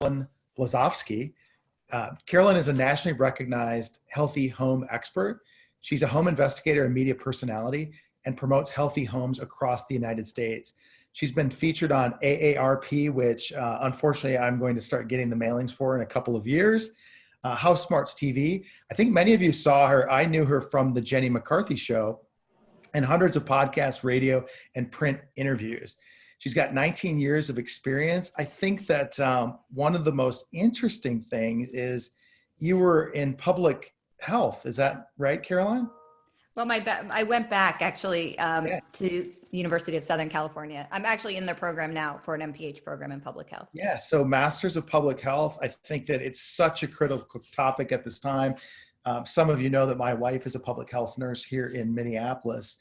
Caroline Blazovsky. Caroline is a nationally recognized healthy home expert. She's a home investigator and media personality and promotes healthy homes across the United States. She's been featured on AARP, which unfortunately I'm going to start getting the mailings for in a couple of years. House Smarts TV. I think many of you saw her. I knew her from the Jenny McCarthy show and hundreds of podcasts, radio, and print interviews. She's got 19 years of experience. I think that one of the most interesting things is you were in public health. Is that right, Caroline? Well, I went back actually to the University of Southern California. I'm actually in their program now for an MPH program in public health. Yeah, so Masters of Public Health. I think that it's such a critical topic at this time. Some of you know that my wife is a public health nurse here in Minneapolis.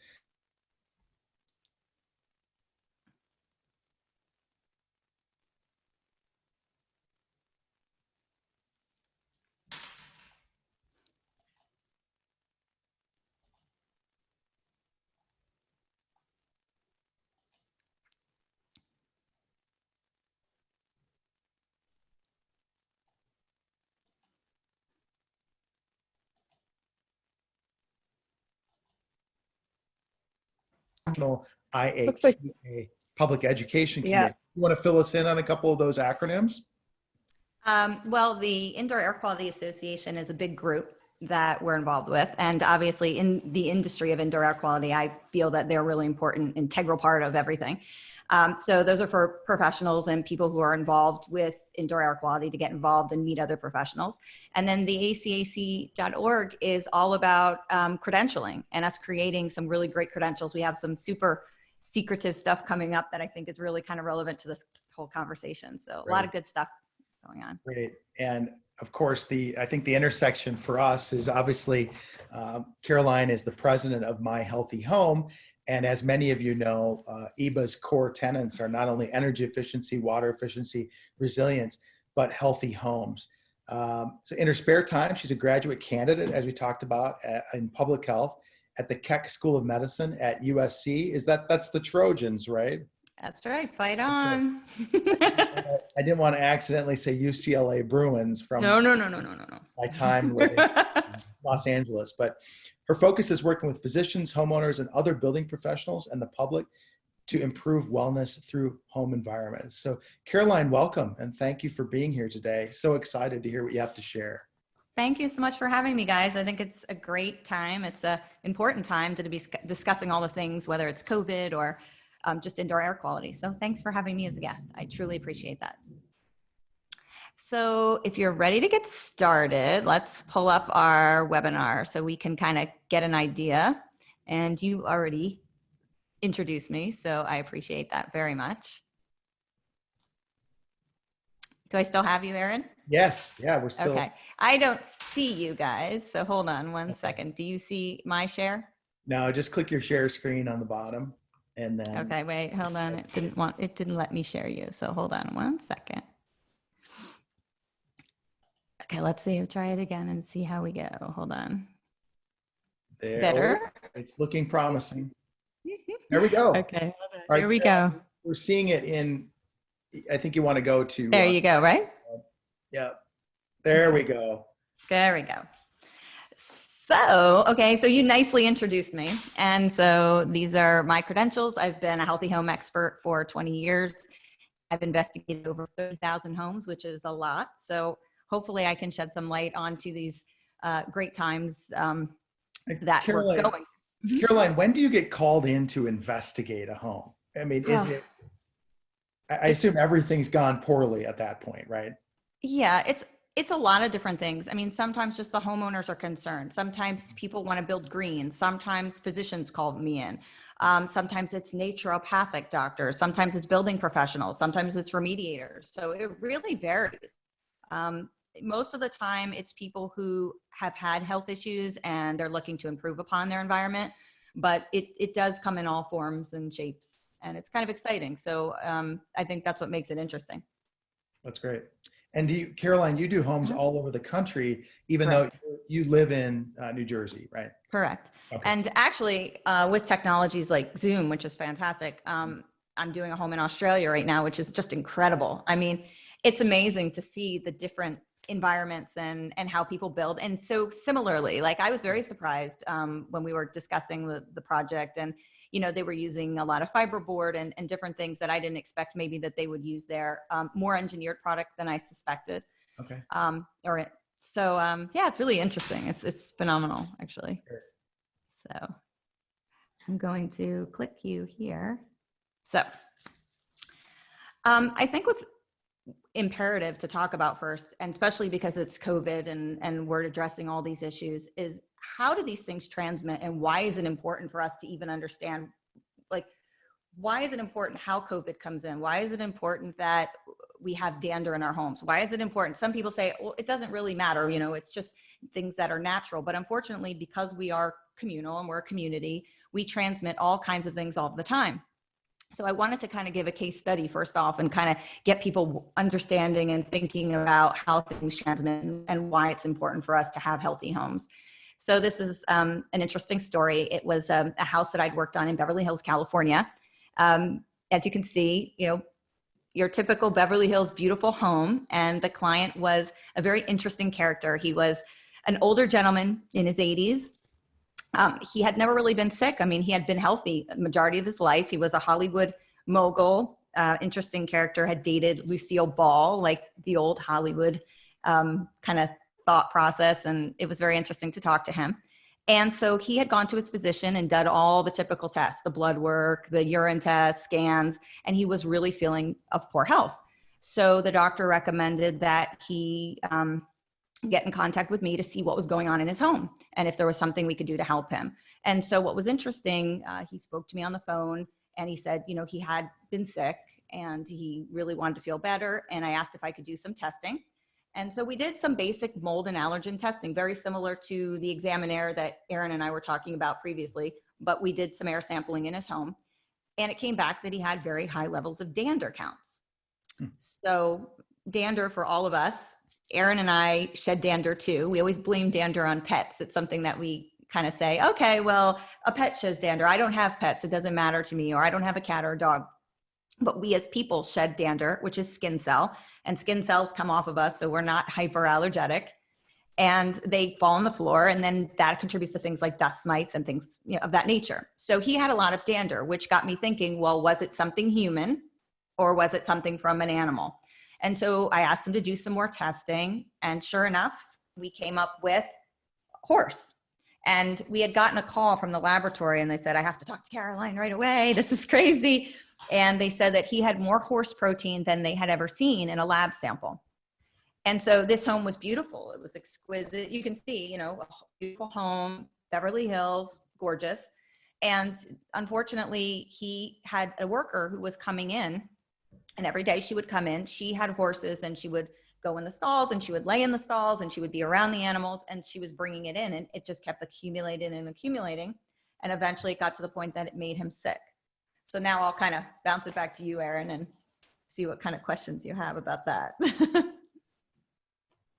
IAQA Public Education Committee. Yeah. You want to fill us in on a couple of those acronyms? Well, the Indoor Air Quality Association is a big group that we're involved with. And obviously in the industry of indoor air quality, I feel that they're really important, integral part of everything. So those are for professionals and people who are involved with indoor air quality to get involved and meet other professionals. And then the ACAC.org is all about credentialing and us creating some really great credentials. We have some super secretive stuff coming up that I think is really kind of relevant to this whole conversation. So a lot of good stuff going on. Great. And of course, I think the intersection for us is obviously Caroline is the president of My Healthy Home. And as many of you know, EBA's core tenets are not only energy efficiency, water efficiency, resilience, but healthy homes. So in her spare time, she's a graduate candidate, as we talked about, in public health at the Keck School of Medicine at USC. That's the Trojans, right? That's right. Fight on. I didn't want to accidentally say UCLA Bruins from No. my time living in Los Angeles. But her focus is working with physicians, homeowners, and other building professionals and the public to improve wellness through home environments. So Caroline, welcome, and thank you for being here today. So excited to hear what you have to share. Thank you so much for having me, guys. I think it's a great time. It's an important time to be discussing all the things, whether it's COVID or just indoor air quality. So thanks for having me as a guest. I truly appreciate that. So if you're ready to get started, let's pull up our webinar so we can kind of get an idea. And you already introduced me, so I appreciate that very much. Do I still have you, Aaron? Yes. Yeah, we're still. Okay. I don't see you guys, so hold on one second. Do you see my share? No, just click your share screen on the bottom. And then okay, wait, hold on. It didn't let me share you. So hold on one second. Okay, let's see. Try it again and see how we go. Hold on. There. Better? It's looking promising. There we go. Okay. All Here we go. We're seeing it in, I think you want to go to. There you go, right? Yeah. There we go. There we go. So, okay, so you nicely introduced me. And so these are my credentials. I've been a healthy home expert for 20 years. I've investigated over 30,000 homes, which is a lot. So hopefully I can shed some light onto these great times that Caroline, we're going. Caroline, when do you get called in to investigate a home? I mean, is it, I assume everything's gone poorly at that point, right? Yeah, it's a lot of different things. I mean, sometimes just the homeowners are concerned. Sometimes people want to build green. Sometimes physicians call me in. Sometimes it's naturopathic doctors. Sometimes it's building professionals. Sometimes it's remediators. So it really varies. Most of the time it's people who have had health issues and they're looking to improve upon their environment, but it does come in all forms and shapes, and it's kind of exciting. So I think that's what makes it interesting. That's great. And Caroline, you do homes all over the country, even though you live in New Jersey, right? Correct. Okay. And actually, with technologies like Zoom, which is fantastic, I'm doing a home in Australia right now, which is just incredible. I mean, it's amazing to see the different environments and how people build. And so similarly, like I was very surprised when we were discussing the project, and they were using a lot of fiberboard and different things that I didn't expect maybe that they would use there. More engineered product than I suspected. Okay. Yeah, it's really interesting. It's phenomenal, actually. Sure. So I'm going to click you here. So I think what's imperative to talk about first, and especially because it's COVID and we're addressing all these issues, is how do these things transmit, and why is it important for us to even understand, like, why is it important how COVID comes in? Why is it important that we have dander in our homes? Why is it important? Some people say, well, it doesn't really matter, it's just things that are natural. But unfortunately, because we are communal and we're a community, we transmit all kinds of things all the time. So I wanted to kind of give a case study first off and kind of get people understanding and thinking about how things transmit and why it's important for us to have healthy homes. So this is an interesting story. It was a house that I'd worked on in Beverly Hills, California. As you can see, your typical Beverly Hills beautiful home, and the client was a very interesting character. He was an older gentleman in his 80s. He had never really been sick. I mean, he had been healthy the majority of his life. He was a Hollywood mogul, interesting character, had dated Lucille Ball, like the old Hollywood kind of thought process. And it was very interesting to talk to him. And so he had gone to his physician and done all the typical tests, the blood work, the urine tests, scans, and he was really feeling of poor health. So the doctor recommended that he get in contact with me to see what was going on in his home and if there was something we could do to help him. And so what was interesting, he spoke to me on the phone and he said, he had been sick and he really wanted to feel better. And I asked if I could do some testing. And so we did some basic mold and allergen testing, very similar to the examinaire that Aaron and I were talking about previously, but we did some air sampling in his home. And it came back that he had very high levels of dander counts. So dander, for all of us, Aaron and I shed dander too. We always blame dander on pets. It's something that we kind of say, okay, well, a pet sheds dander. I don't have pets. It doesn't matter to me, or I don't have a cat or a dog. But we as people shed dander, which is skin cell, and skin cells come off of us. So we're not hyperallergenic, and they fall on the floor. And then that contributes to things like dust mites and things of that nature. So he had a lot of dander, which got me thinking, well, was it something human or was it something from an animal? And so I asked him to do some more testing, and sure enough, we came up with horse. And we had gotten a call from the laboratory and they said, I have to talk to Caroline right away. This is crazy. And they said that he had more horse protein than they had ever seen in a lab sample. And so this home was beautiful. It was exquisite. You can see, a beautiful home, Beverly Hills, gorgeous. And unfortunately, he had a worker who was coming in, and every day she would come in, she had horses, and she would go in the stalls and she would lay in the stalls and she would be around the animals, and she was bringing it in, and it just kept accumulating and accumulating. And eventually it got to the point that it made him sick. So now I'll kind of bounce it back to you, Aaron, and see what kind of questions you have about that.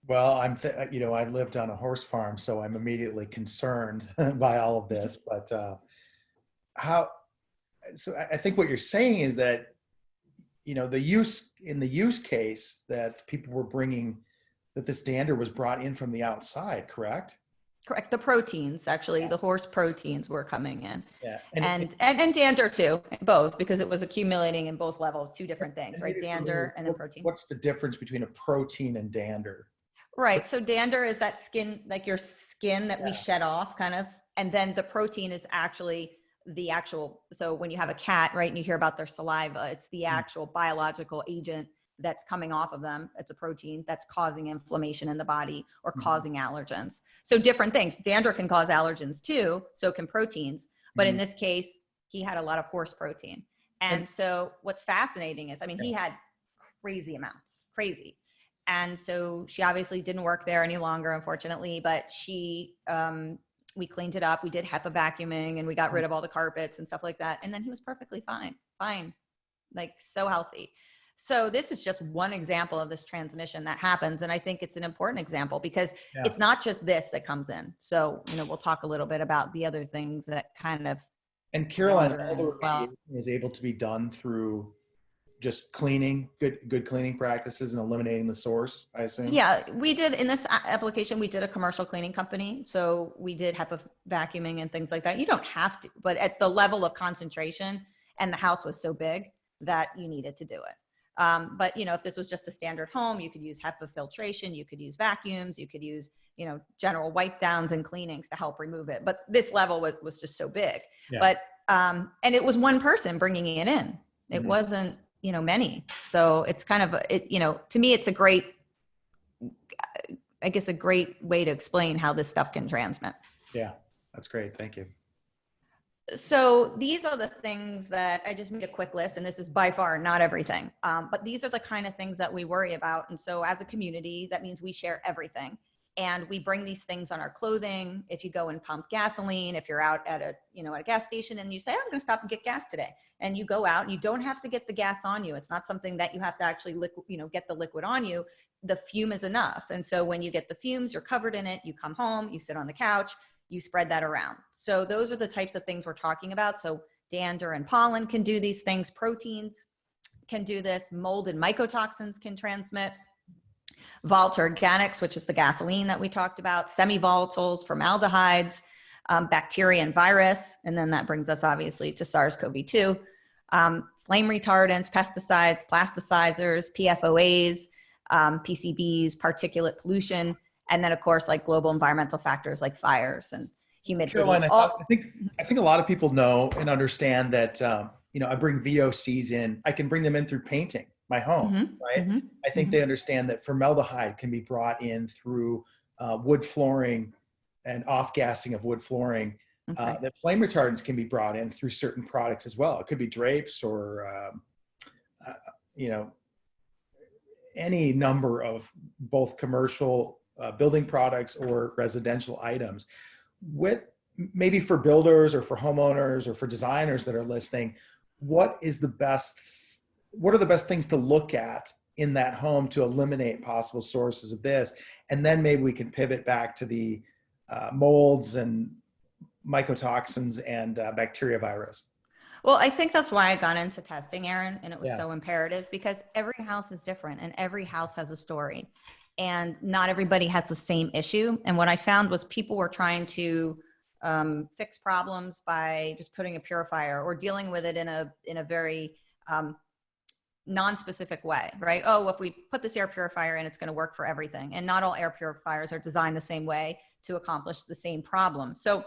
Well, I lived on a horse farm, so I'm immediately concerned by all of this. But so I think what you're saying is that, the use case that people were bringing, that this dander was brought in from the outside, correct? Correct. The proteins, actually, the horse proteins were coming in. Yeah. And dander too, both, because it was accumulating in both levels, two different things, right? Dander and then protein. What's the difference between a protein and dander? Right. So dander is that skin, like your skin that we shed off kind of. And then the protein is actually so when you have a cat, right, and you hear about their saliva, it's the actual biological agent that's coming off of them. It's a protein that's causing inflammation in the body or causing allergens. So different things. Dander can cause allergens too, so can proteins. But in this case, he had a lot of horse protein. And so what's fascinating is, he had crazy amounts, crazy. And so she obviously didn't work there any longer, unfortunately, but we cleaned it up. We did HEPA vacuuming and we got rid of all the carpets and stuff like that. And then he was perfectly fine, like so healthy. So this is just one example of this transmission that happens. And I think it's an important example because it's not just this that comes in. So, we'll talk a little bit about the other things that kind of. And Caroline, all the remediation is able to be done through just cleaning, good cleaning practices and eliminating the source, I assume? Yeah, we did in this application, we did a commercial cleaning company. So we did HEPA vacuuming and things like that. You don't have to, but at the level of concentration, and the house was so big that you needed to do it. But if this was just a standard home, you could use HEPA filtration, you could use vacuums, you could use, general wipe downs and cleanings to help remove it. But this level was just so big. Yeah. But, and it was one person bringing it in. It wasn't, many. So it's kind of, to me, it's a great way to explain how this stuff can transmit. Yeah, that's great. Thank you. So these are the things that I just made a quick list, and this is by far not everything, but these are the kind of things that we worry about. And so as a community, that means we share everything, and we bring these things on our clothing. If you go and pump gasoline, if you're out at a gas station and you say, I'm going to stop and get gas today, and you go out, you don't have to get the gas on you. It's not something that you have to actually get the liquid on you. The fume is enough. And so when you get the fumes, you're covered in it. You come home, you sit on the couch, you spread that around. So those are the types of things we're talking about. So dander and pollen can do these things. Proteins can do this. Mold and mycotoxins can transmit. Volatile organics, which is the gasoline that we talked about. Semi-volatiles, formaldehydes, bacteria and virus. And then that brings us obviously to SARS-CoV2. Flame retardants, pesticides, plasticizers, PFOAs, PCBs, particulate pollution. And then, of course, like global environmental factors like fires and humidity. Caroline, I think a lot of people know and understand that, I bring VOCs in. I can bring them in through painting my home, right? I think they understand that formaldehyde can be brought in through wood flooring and off-gassing of wood flooring. Okay. That flame retardants can be brought in through certain products as well. It could be drapes or, any number of both commercial building products or residential items. Maybe for builders or for homeowners or for designers that are listening, what are the best things to look at in that home to eliminate possible sources of this? And then maybe we can pivot back to the molds and mycotoxins and bacteria virus. Well, I think that's why I got into testing, Aaron, and it was so imperative because every house is different and every house has a story. And not everybody has the same issue. And what I found was people were trying to fix problems by just putting a purifier or dealing with it in a very non-specific way, right? Oh, if we put this air purifier in, it's going to work for everything. And not all air purifiers are designed the same way to accomplish the same problem. So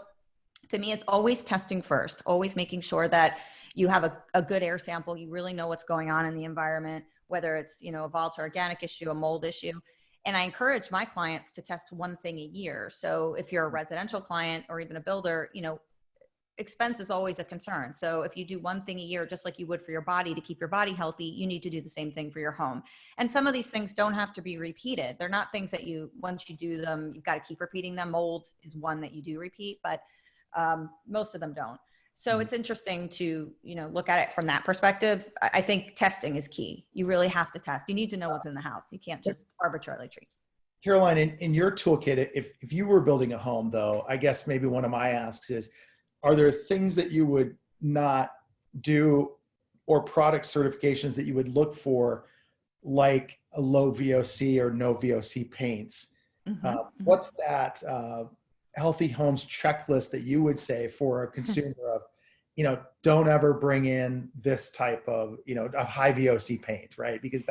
to me, it's always testing first, always making sure that you have a good air sample. You really know what's going on in the environment, whether it's, a volatile organic issue, a mold issue. And I encourage my clients to test one thing a year. So if you're a residential client or even a builder, expense is always a concern. So if you do one thing a year, just like you would for your body to keep your body healthy, you need to do the same thing for your home. And some of these things don't have to be repeated. They're not things that once you do them, you've got to keep repeating them. Mold is one that you do repeat, but most of them don't. So it's interesting to, look at it from that perspective. I think testing is key. You really have to test. You need to know what's in the house. You can't just arbitrarily treat. Caroline, in your toolkit, if you were building a home though, I guess maybe one of my asks is, are there things that you would not do or product certifications that you would look for, like a low VOC or no VOC paints? What's that healthy homes checklist that you would say for a consumer of, don't ever bring in this type of, a high VOC paint, right? Because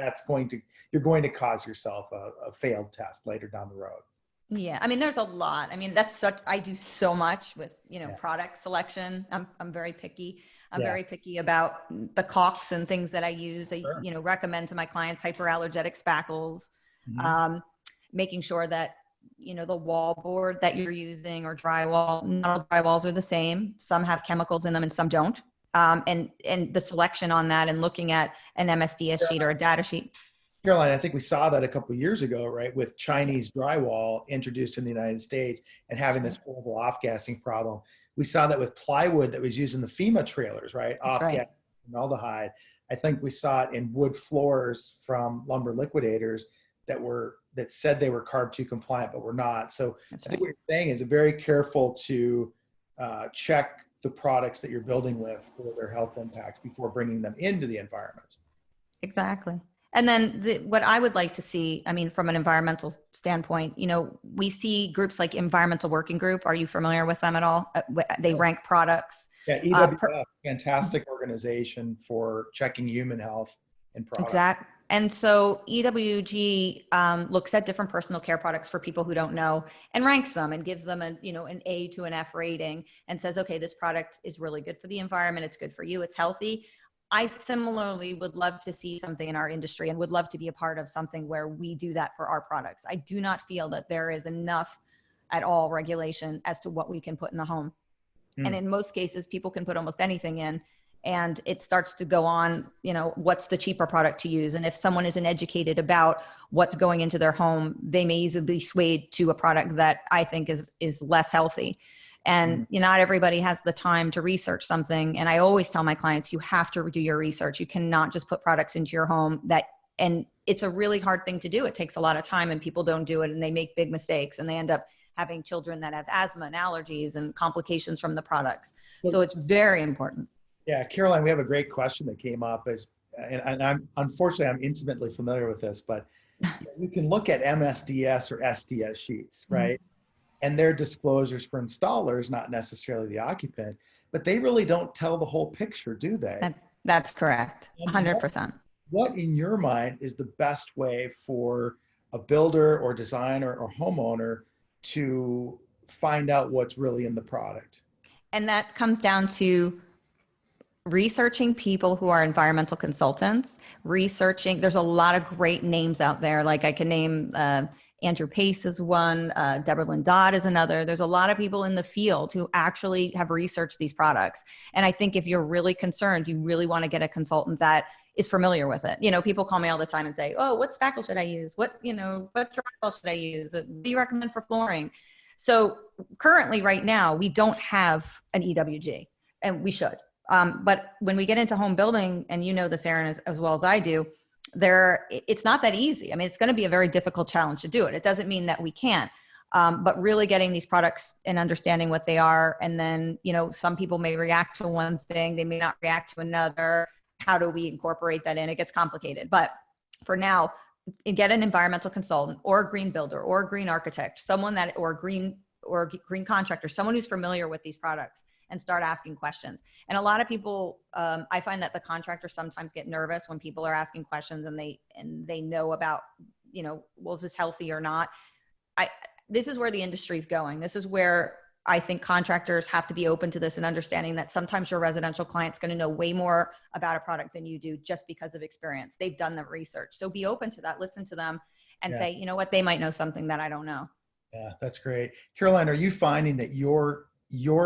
you're going to cause yourself a failed test later down the road. Yeah. I mean, there's a lot. I mean, I do so much with, product selection. I'm very picky. I'm very picky about the caulks and things that I use. I, recommend to my clients hyperallergenic spackles, making sure that, the wall board that you're using or drywall, not all drywalls are the same. Some have chemicals in them and some don't. And the selection on that and looking at an MSDS sheet or a data sheet. Caroline, I think we saw that a couple of years ago, right? With Chinese drywall introduced in the United States and having this horrible off-gassing problem. We saw that with plywood that was used in the FEMA trailers, right? Off-gas formaldehyde. I think we saw it in wood floors from lumber liquidators that said they were CARB2 compliant, but were not. So I think what you're saying is very careful to check the products that you're building with for their health impacts before bringing them into the environment. Exactly. And then what I would like to see, I mean, from an environmental standpoint, we see groups like Environmental Working Group. Are you familiar with them at all? They rank products. Yeah, EWF, fantastic organization for checking human health in products. Exactly. And so EWG looks at different personal care products for people who don't know and ranks them and gives them an A to an F rating and says, okay, this product is really good for the environment. It's good for you. It's healthy. I similarly would love to see something in our industry and would love to be a part of something where we do that for our products. I do not feel that there is enough at all regulation as to what we can put in the home. And in most cases, people can put almost anything in, and it starts to go on, what's the cheaper product to use? And if someone isn't educated about what's going into their home, they may easily be swayed to a product that I think is less healthy. And not everybody has the time to research something. And I always tell my clients, you have to do your research. You cannot just put products into your home and it's a really hard thing to do. It takes a lot of time and people don't do it and they make big mistakes and they end up having children that have asthma and allergies and complications from the products. So it's very important. Yeah, Caroline, we have a great question that came up and I'm intimately familiar with this, but you can look at MSDS or SDS sheets, right? And their disclosures for installers, not necessarily the occupant, but they really don't tell the whole picture, do they? That's correct, 100%. What in your mind is the best way for a builder or designer or homeowner to find out what's really in the product? And that comes down to researching people who are environmental consultants, there's a lot of great names out there. Like I can name Andrew Pace is one, Deborah Lynn Dodd is another. There's a lot of people in the field who actually have researched these products. And I think if you're really concerned, you really want to get a consultant is familiar with it. People call me all the time and say, oh, what spackle should I use? What drywall should I use? What do you recommend for flooring? So currently right now, we don't have an EWG and we should. But when we get into home building, and this, Erin, as well as I do, it's not that easy. I mean, it's going to be a very difficult challenge to do it. It doesn't mean that we can't, but really getting these products and understanding what they are. And then, some people may react to one thing, they may not react to another. How do we incorporate that in? It gets complicated. But for now, get an environmental consultant or a green builder or a green architect, or a green contractor, someone who's familiar with these products, and start asking questions. And a lot of people, I find that the contractors sometimes get nervous when people are asking questions and they know about, well, is this healthy or not? This is where the industry is going. This is where I think contractors have to be open to this and understanding that sometimes your residential client's going to know way more about a product than you do just because of experience. They've done the research. So be open to that, listen to them and say, you know what, they might know something that I don't know. Yeah, that's great. Caroline, are you finding that your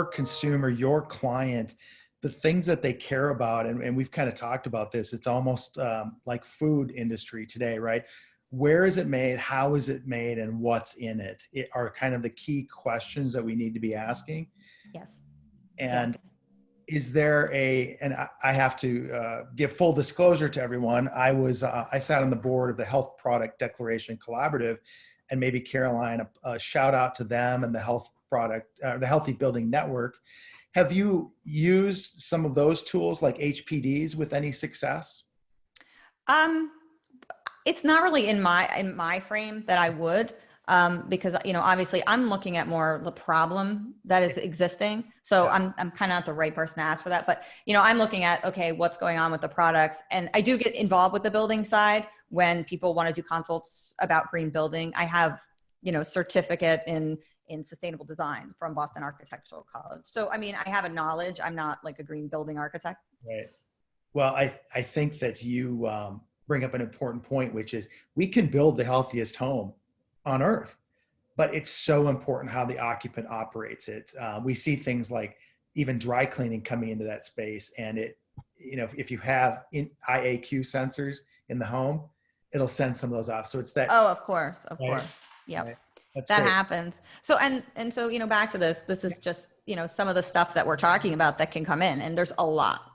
consumer, your client, the things that they care about, and we've kind of talked about this, it's almost like food industry today, right? Where is it made? How is it made? And what's in it? It are kind of the key questions that we need to be asking. Yes. And is there and I have to give full disclosure to everyone. I sat on the board of the Health Product Declaration Collaborative, and maybe Caroline, a shout out to them and the the Healthy Building Network. Have you used some of those tools like HPDs with any success? It's not really in my frame that I would, because, obviously I'm looking at more the problem that is existing. So I'm kind of not the right person to ask for that, but, I'm looking at, okay, what's going on with the products. And I do get involved with the building side when people want to do consults about green building. I have, certificate in sustainable design from Boston Architectural College. So, I mean, I have a knowledge. I'm not like a green building architect. Right. Well, I think that you bring up an important point, which is we can build the healthiest home on earth, but it's so important how the occupant operates it. We see things like even dry cleaning coming into that space. And if you have IAQ sensors in the home, it'll send some of those off. So it's that. Oh, of course. Right? Yep. Right. That great. Happens. So, and so, back to this is just, some of the stuff that we're talking about that can come in, and there's a lot,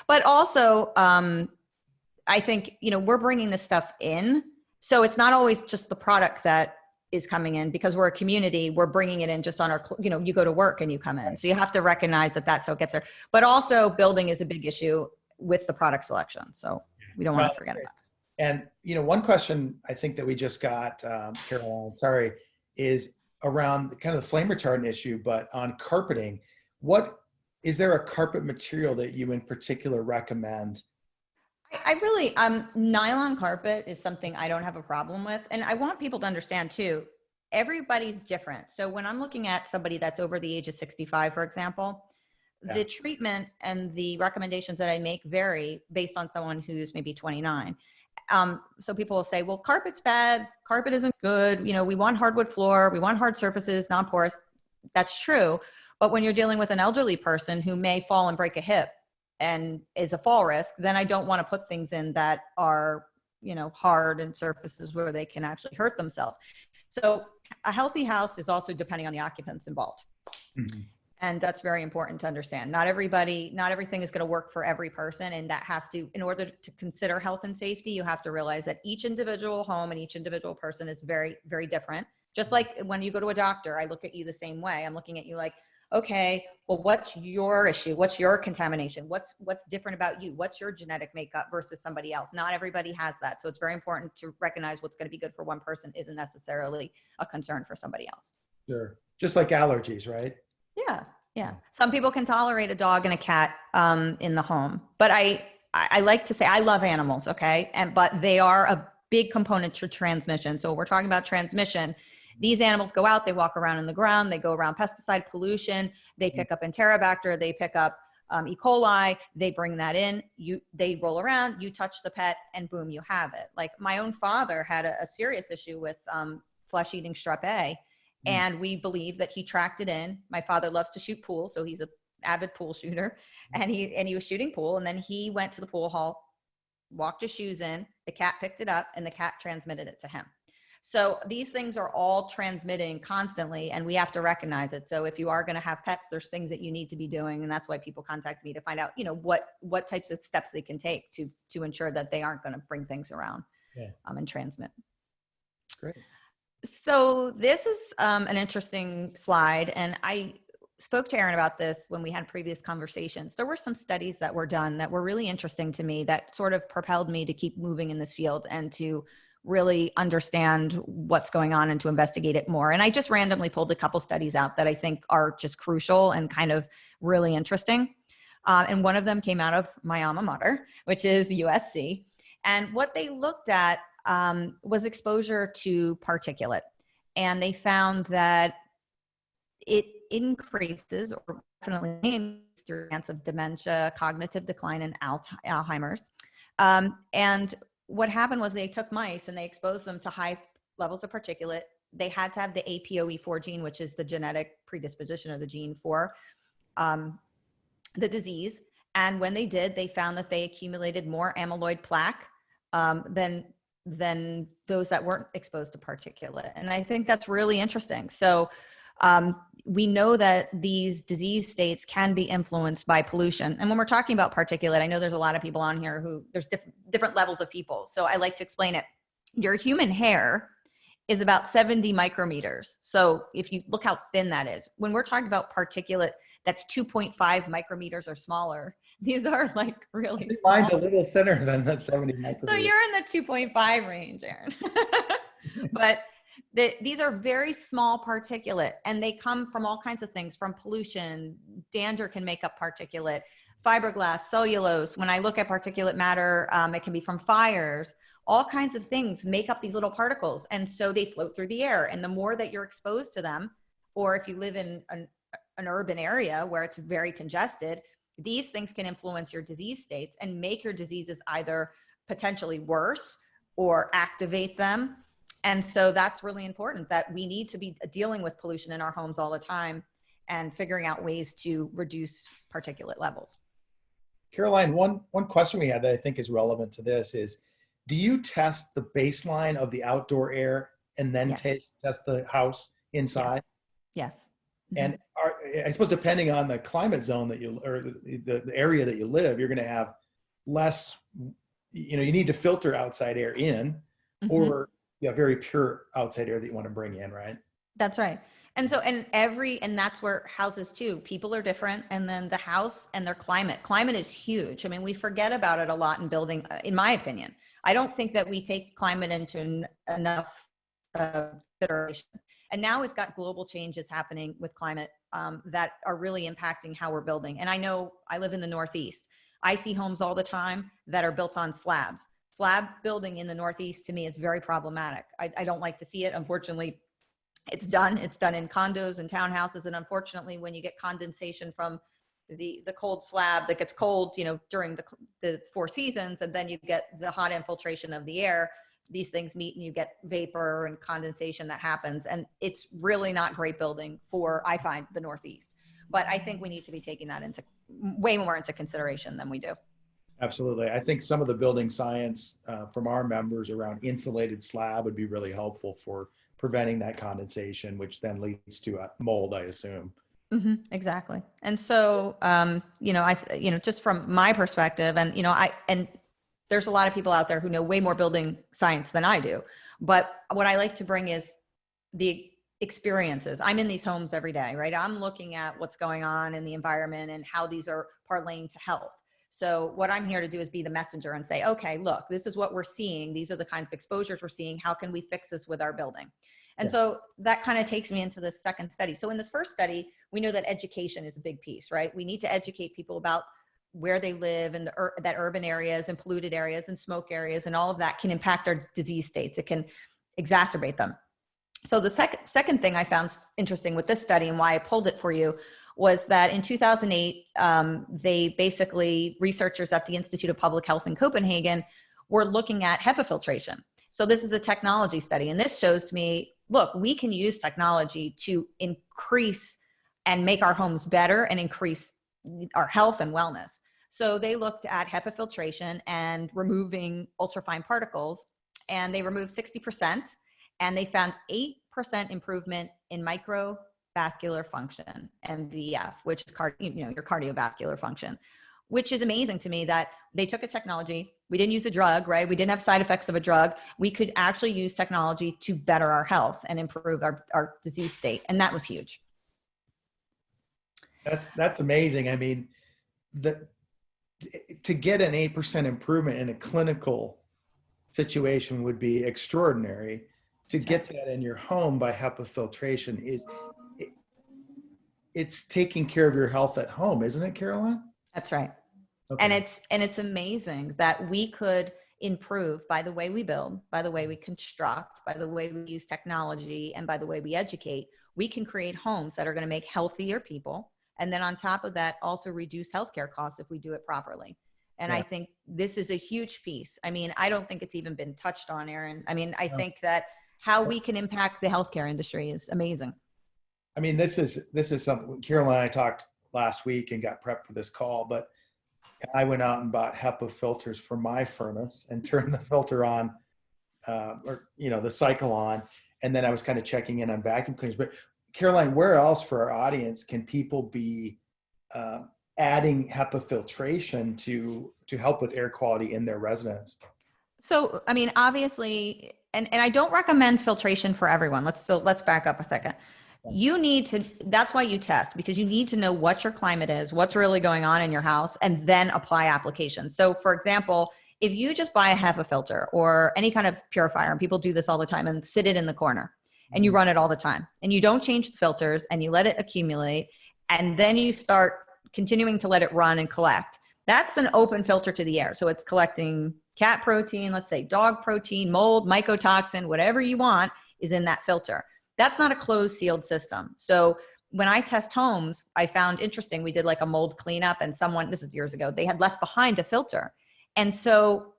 but also, I think, we're bringing this stuff in. So it's not always just the product that is coming in, because we're a community, we're bringing it in just on our, you go to work and you come in. So you have to recognize that that's how it gets there. But also building is a big issue with the product selection. So We don't want to forget about it. And, one question I think that we just got, Caroline, sorry, is around kind of the flame retardant issue, but on carpeting. Is there a carpet material that you in particular recommend? I really, nylon carpet is something I don't have a problem with. And I want people to understand too, everybody's different. So when I'm looking at somebody that's over the age of 65, for example, the treatment and the recommendations that I make vary based on someone who's maybe 29. So people will say, well, carpet's bad. Carpet isn't good. We want hardwood floor. We want hard surfaces, non-porous. That's true. But when you're dealing with an elderly person who may fall and break a hip and is a fall risk, then I don't want to put things in that are, hard and surfaces where they can actually hurt themselves. So a healthy house is also depending on the occupants involved. Mm-hmm. And that's very important to understand. Not everything is going to work for every person. And that has to, in order to consider health and safety, you have to realize that each individual home and each individual person is very, very different. Just like when you go to a doctor, I look at you the same way. I'm looking at you like, okay, well, what's your issue? What's your contamination? What's different about you? What's your genetic makeup versus somebody else? Not everybody has that. So it's very important to recognize what's going to be good for one person isn't necessarily a concern for somebody else. Sure. Just like allergies, right? Yeah. Some people can tolerate a dog and a cat in the home, but I like to say I love animals, okay? But they are a big component to transmission. So we're talking about transmission. These animals go out, they walk around in the ground, they go around pesticide pollution, they pick up Enterobacter, they pick up E. coli, they bring that in, they roll around, you touch the pet, and boom, you have it. Like my own father had a serious issue with flesh-eating strep A, and we believe that he tracked it in. My father loves to shoot pool, so he's an avid pool shooter, and he was shooting pool, and then he went to the pool hall, walked his shoes in, the cat picked it up, and the cat transmitted it to him. So these things are all transmitting constantly, and we have to recognize it. So if you are going to have pets, there's things that you need to be doing, and that's why people contact me to find out, what types of steps they can take to ensure that they aren't going to bring things around and transmit. Great. So this is an interesting slide, and I spoke to Aaron about this when we had previous conversations. There were some studies that were done that were really interesting to me that sort of propelled me to keep moving in this field and to really understand what's going on and to investigate it more. And I just randomly pulled a couple studies out that I think are just crucial and kind of really interesting. And one of them came out of my alma mater, which is USC. And what they looked at was exposure to particulate. And they found that it increases or definitely increases your chance of dementia, cognitive decline, and Alzheimer's. And what happened was they took mice and they exposed them to high levels of particulate. They had to have the APOE4 gene, which is the genetic predisposition of the gene for the disease. And when they did, they found that they accumulated more amyloid plaque than those that weren't exposed to particulate. And I think that's really interesting. So we know that these disease states can be influenced by pollution. And when we're talking about particulate, I know there's a lot of people on here who there's different levels of people. So I like to explain it. Your human hair is about 70 micrometers. So if you look how thin that is, when we're talking about particulate, that's 2.5 micrometers or smaller. These are like really small. Mine's a little thinner than that 70 micrometers. So you're in the 2.5 range, Aaron. But these are very small particulate, and they come from all kinds of things, from pollution. Dander can make up particulate, fiberglass, cellulose. When I look at particulate matter, it can be from fires. All kinds of things make up these little particles, and so they float through the air. And the more that you're exposed to them, or if you live in an urban area where it's very congested, these things can influence your disease states and make your diseases either potentially worse or activate them. And so that's really important, that we need to be dealing with pollution in our homes all the time and figuring out ways to reduce particulate levels. Caroline, one question we had that I think is relevant to this is, do you test the baseline of the outdoor air and then test the house inside? Yes. And I suppose depending on the climate zone that or the area that you live, you're going to have less, you need to filter outside air in, or you have very pure outside air that you want to bring in, right? That's right. And so, and that's where houses too, people are different. And then the house and their climate is huge. I mean, we forget about it a lot in building, in my opinion. I don't think that we take climate into enough consideration. And now we've got global changes happening with climate that are really impacting how we're building. And I know I live in the Northeast. I see homes all the time that are built on slabs. Slab building in the Northeast to me is very problematic. I don't like to see it. Unfortunately, it's done in condos and townhouses. And unfortunately, when you get condensation from the cold slab that gets cold, you know, during the 4 seasons, and then you get the hot infiltration of the air, these things meet and you get vapor and condensation that happens. And it's really not great building for, I find, the Northeast. But I think we need to be taking that into way more into consideration than we do. Absolutely. I think some of the building science from our members around insulated slab would be really helpful for preventing that condensation, which then leads to a mold, I assume. Mm-hmm, exactly. And so, you know, just from my perspective, and, you know, and there's a lot of people out there who know way more building science than I do. But what I like to bring is the experiences. I'm in these homes every day, right? I'm looking at what's going on in the environment and how these are parlaying to health. So what I'm here to do is be the messenger and say, okay, look, this is what we're seeing. These are the kinds of exposures we're seeing. How can we fix this with our building? And so that kind of takes me into the second study. So in this first study, we know that education is a big piece, right? We need to educate people about where they live and that urban areas and polluted areas and smoke areas, and all of that can impact our disease states. It can exacerbate them. So the second thing I found interesting with this study and why I pulled it for you was that in 2008, they basically, researchers at the Institute of Public Health in Copenhagen were looking at Hepa filtration. So this is a technology study, and this shows to me, look, we can use technology to increase and make our homes better and increase our health and wellness. So they looked at Hepa filtration and removing ultrafine particles, and they removed 60%, and they found 8% improvement in microvascular function, MVF, which is your cardiovascular function, which is amazing to me that they took a technology. We didn't use a drug, right? We didn't have side effects of a drug. We could actually use technology to better our health and improve our disease state. And that was huge. That's amazing. I mean, to get an 8% improvement in a clinical situation would be extraordinary. To get that in your home by Hepa filtration it's taking care of your health at home, isn't it, Caroline? That's right. Okay. And it's amazing that we could improve by the way we build, by the way we construct, by the way we use technology, and by the way we educate. We can create homes that are going to make healthier people. And then on top of that, also reduce healthcare costs if we do it properly. And I think this is a huge piece. I mean, I don't think it's even been touched on, Aaron. I mean, I think that how we can impact the healthcare industry is amazing. I mean, this is something Caroline and I talked last week and got prepped for this call, but I went out and bought Hepa filters for my furnace and turned the filter on, the cycle on. And then I was kind of checking in on vacuum cleaners. But Caroline, where else for our audience can people be adding Hepa filtration to help with air quality in their residence? So, I mean, obviously, and I don't recommend filtration for everyone. Let's back up a second. You need to, that's why you test, because you need to know what your climate is, what's really going on in your house, and then apply applications. So for example, if you just buy a Hepa filter or any kind of purifier, and people do this all the time, and sit it in the corner and you run it all the time and you don't change the filters and you let it accumulate, and then you start continuing to let it run and collect, that's an open filter to the air. So it's collecting cat protein, let's say dog protein, mold, mycotoxin, whatever you want is in that filter. That's not a closed sealed system. So when I test homes, I found interesting, we did like a mold cleanup, and someone, this is years ago, they had left behind a filter. And so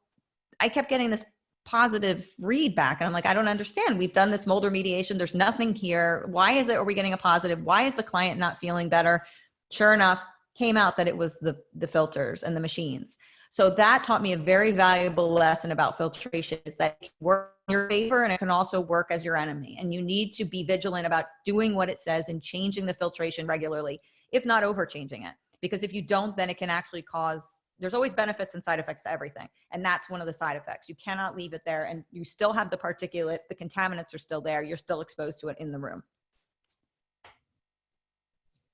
I kept getting this positive read back, and I'm like, I don't understand. We've done this mold remediation. There's nothing here. Why are we getting a positive? Why is the client not feeling better? Sure enough, came out that it was the filters and the machines. So that taught me a very valuable lesson about filtration, is that it can work in your favor and it can also work as your enemy. And you need to be vigilant about doing what it says and changing the filtration regularly, if not overchanging it. Because if you don't, then it can actually cause, there's always benefits and side effects to everything. And that's one of the side effects. You cannot leave it there, and you still have the particulate, the contaminants are still there. You're still exposed to it in the room.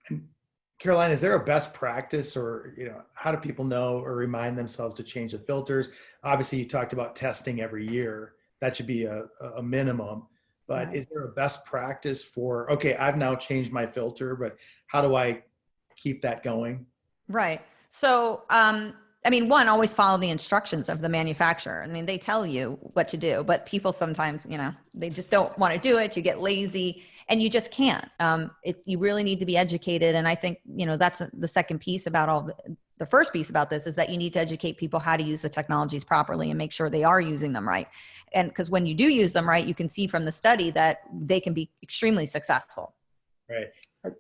And Caroline, is there a best practice, or, how do people know or remind themselves to change the filters? Obviously, you talked about testing every year. That should be a minimum. But Right. is there a best practice for, okay, I've now changed my filter, but how do I keep that going? Right. So, I mean, one, always follow the instructions of the manufacturer. I mean, they tell you what to do, but people sometimes, they just don't want to do it. You get lazy and you just can't. You really need to be educated. And I think, that's the second piece about the first piece about this is that you need to educate people how to use the technologies properly and make sure they are using them right. And because when you do use them right, you can see from the study that they can be extremely successful. Right.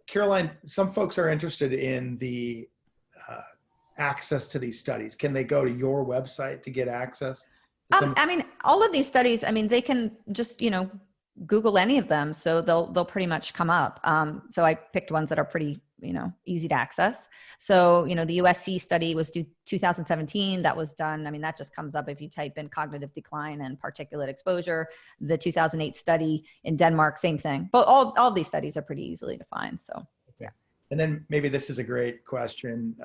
Caroline, some folks are interested in the access to these studies. Can they go to your website to get access to some? I mean, all of these studies, I mean, they can just, Google any of them. So they'll pretty much come up. So I picked ones that are pretty, easy to access. So, the USC study was 2017. That was done. I mean, that just comes up if you type in cognitive decline and particulate exposure. The 2008 study in Denmark, same thing. But all these studies are pretty easily to find. So, yeah. And then maybe this is a great question.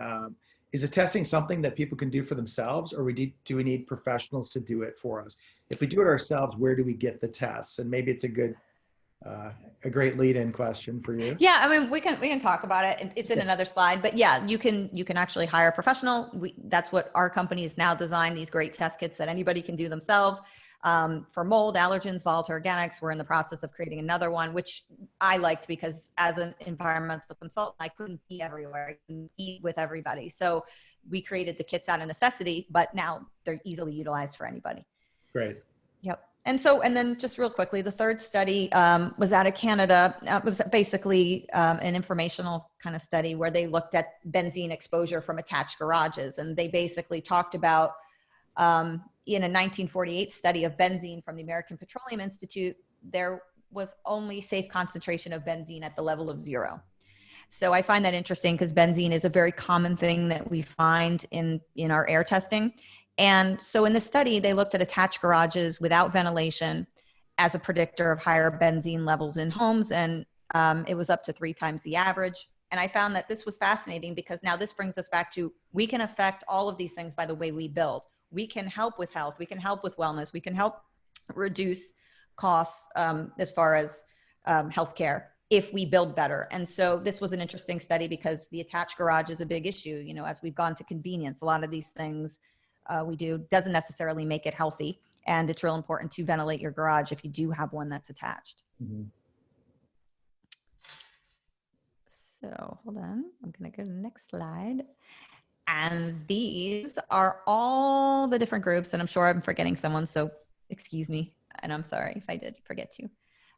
Is the testing something that people can do for themselves, or do we need professionals to do it for us? If we do it ourselves, where do we get the tests? And maybe it's a great lead-in question for you. Yeah, I mean, we can talk about it. It's in another slide, but yeah, you can actually hire a professional. That's what our company is now designed, these great test kits that anybody can do themselves. For mold, allergens, volatile organics, we're in the process of creating another one, which I liked because as an environmental consultant, I couldn't be everywhere. I couldn't be with everybody. So we created the kits out of necessity, but now they're easily utilized for anybody. Great. Yep. And then just real quickly, the third study was out of Canada. It was basically an informational kind of study where they looked at benzene exposure from attached garages. And they basically talked about in a 1948 study of benzene from the American Petroleum Institute, there was only safe concentration of benzene at the level of 0. So I find that interesting because benzene is a very common thing that we find in our air testing. And so in the study, they looked at attached garages without ventilation as a predictor of higher benzene levels in homes. And it was up to 3 times the average. And I found that this was fascinating because now this brings us back to, we can affect all of these things by the way we build. We can help with health. We can help with wellness. We can help reduce costs as far as healthcare if we build better. And so this was an interesting study because the attached garage is a big issue. As we've gone to convenience, a lot of these things we do doesn't necessarily make it healthy. And it's real important to ventilate your garage if you do have one that's attached. Mm-hmm. So hold on, I'm going to go to the next slide. And these are all the different groups, and I'm sure I'm forgetting someone, so excuse me, and I'm sorry if I did forget you.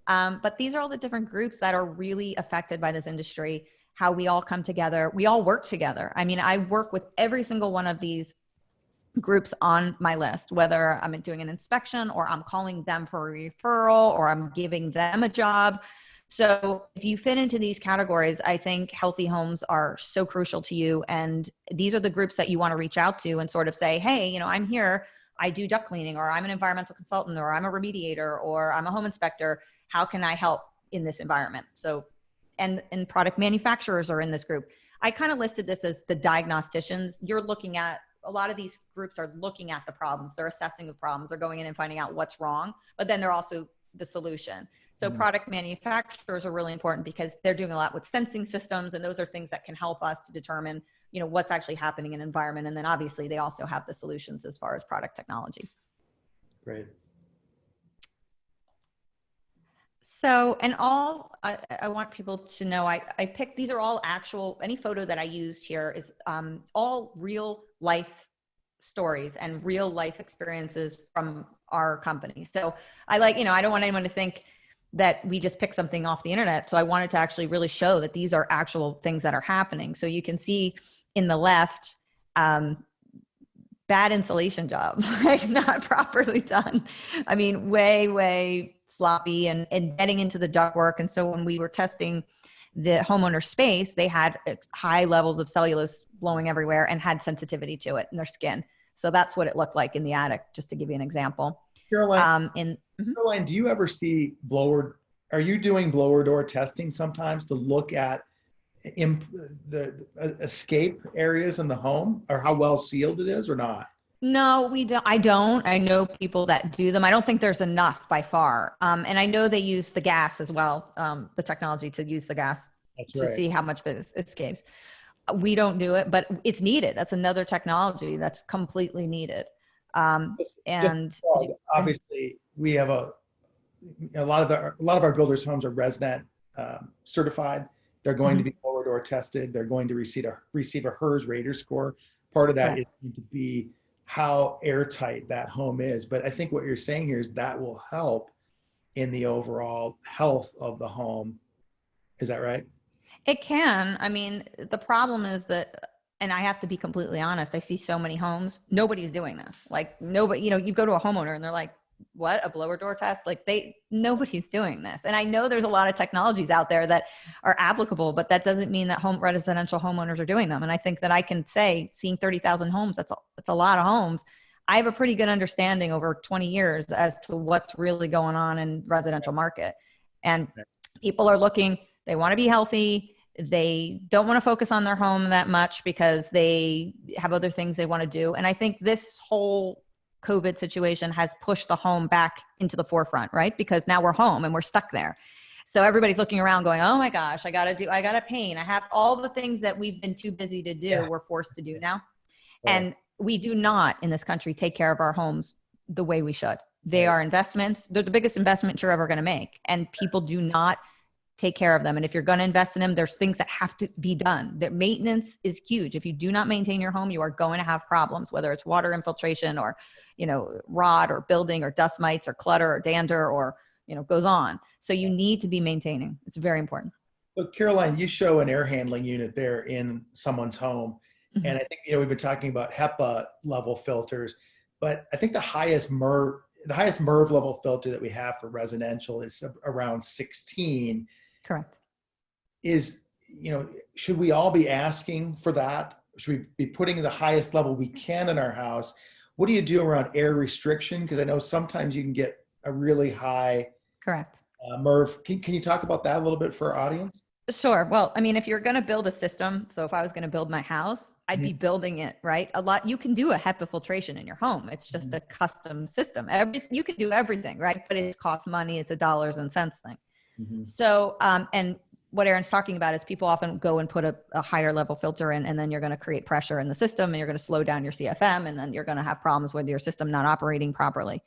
But these are all the different groups that are really affected by this industry, how we all come together. We all work together. I mean, I work with every single one of these groups on my list, whether I'm doing an inspection or I'm calling them for a referral or I'm giving them a job. So if you fit into these categories, I think healthy homes are so crucial to you. And these are the groups that you want to reach out to and sort of say, hey, I'm here, I do duct cleaning, or I'm an environmental consultant, or I'm a remediator, or I'm a home inspector. How can I help in this environment? So, and product manufacturers are in this group. I kind of listed this as the diagnosticians. You're looking at, a lot of these groups are looking at the problems. They're assessing the problems. They're going in and finding out what's wrong, but then they're also the solution. So product manufacturers are really important because they're doing a lot with sensing systems, and those are things that can help us to determine, what's actually happening in the environment. And then obviously they also have the solutions as far as product technology. Great. So, and I want people to know, I picked, these are all actual, any photo that I used here is all real life stories and real life experiences from our company. So I don't want anyone to think that we just pick something off the internet. So I wanted to actually really show that these are actual things that are happening. So you can see in the left, bad insulation job, like not properly done. I mean, way sloppy and getting into the ductwork. And so when we were testing the homeowner space, they had high levels of cellulose blowing everywhere and had sensitivity to it in their skin. So that's what it looked like in the attic, just to give you an example. Caroline, Caroline, do you ever see are you doing blower door testing sometimes to look at the escape areas in the home, or how well sealed it is or not? No, we don't. I don't. I know people that do them. I don't think there's enough by far. And I know they use the gas as well, the technology to use the gas That's to right. see how much it escapes. We don't do it, but it's needed. That's another technology that's completely needed. And Obviously, we have a lot of our builders' homes are ResNet certified. They're going to be lower door tested. They're going to receive a HERS Rater score. Part of that is going to be how airtight that home is. But I think what you're saying here is that will help in the overall health of the home. Is that right? It can. I mean, the problem is that, and I have to be completely honest, I see so many homes, nobody's doing this. Like nobody, you go to a homeowner and they're like, what, a blower door test? Like nobody's doing this. And I know there's a lot of technologies out there that are applicable, but that doesn't mean that residential homeowners are doing them. And I think that I can say, seeing 30,000 homes, that's a lot of homes. I have a pretty good understanding over 20 years as to what's really going on in residential market. And people are looking, they want to be healthy. They don't want to focus on their home that much because they have other things they want to do. And I think this whole COVID situation has pushed the home back into the forefront, right? Because now we're home and we're stuck there. So everybody's looking around going, oh my gosh, I got to paint. I have all the things that we've been too busy to do. We're forced to do now. And we do not in this country take care of our homes the way we should. They are investments. They're the biggest investment you're ever going to make. And people do not take care of them. And if you're going to invest in them, there's things that have to be done. The maintenance is huge. If you do not maintain your home, you are going to have problems, whether it's water infiltration or, rot or building or dust mites or clutter or dander or, goes on. So you need to be maintaining. It's very important. So Caroline, you show an air handling unit there in someone's home. Mm-hmm. And I think, we've been talking about HEPA level filters, but I think the highest MERV level filter that we have for residential is around 16. Correct. Should we all be asking for that? Should we be putting the highest level we can in our house? What do you do around air restriction? Because I know sometimes you can get a really high MERV. Can you talk about that a little bit for our audience? Sure. Well, I mean, if you're going to build a system, so if I was going to build my house, I'd be building it, right? You can do a HEPA filtration in your home. It's just a custom system. You can do everything, right? But it costs money. It's a dollars and cents thing. So, and what Aaron's talking about is people often go and put a higher level filter in, and then you're going to create pressure in the system and you're going to slow down your CFM, and then you're going to have problems with your system not operating properly.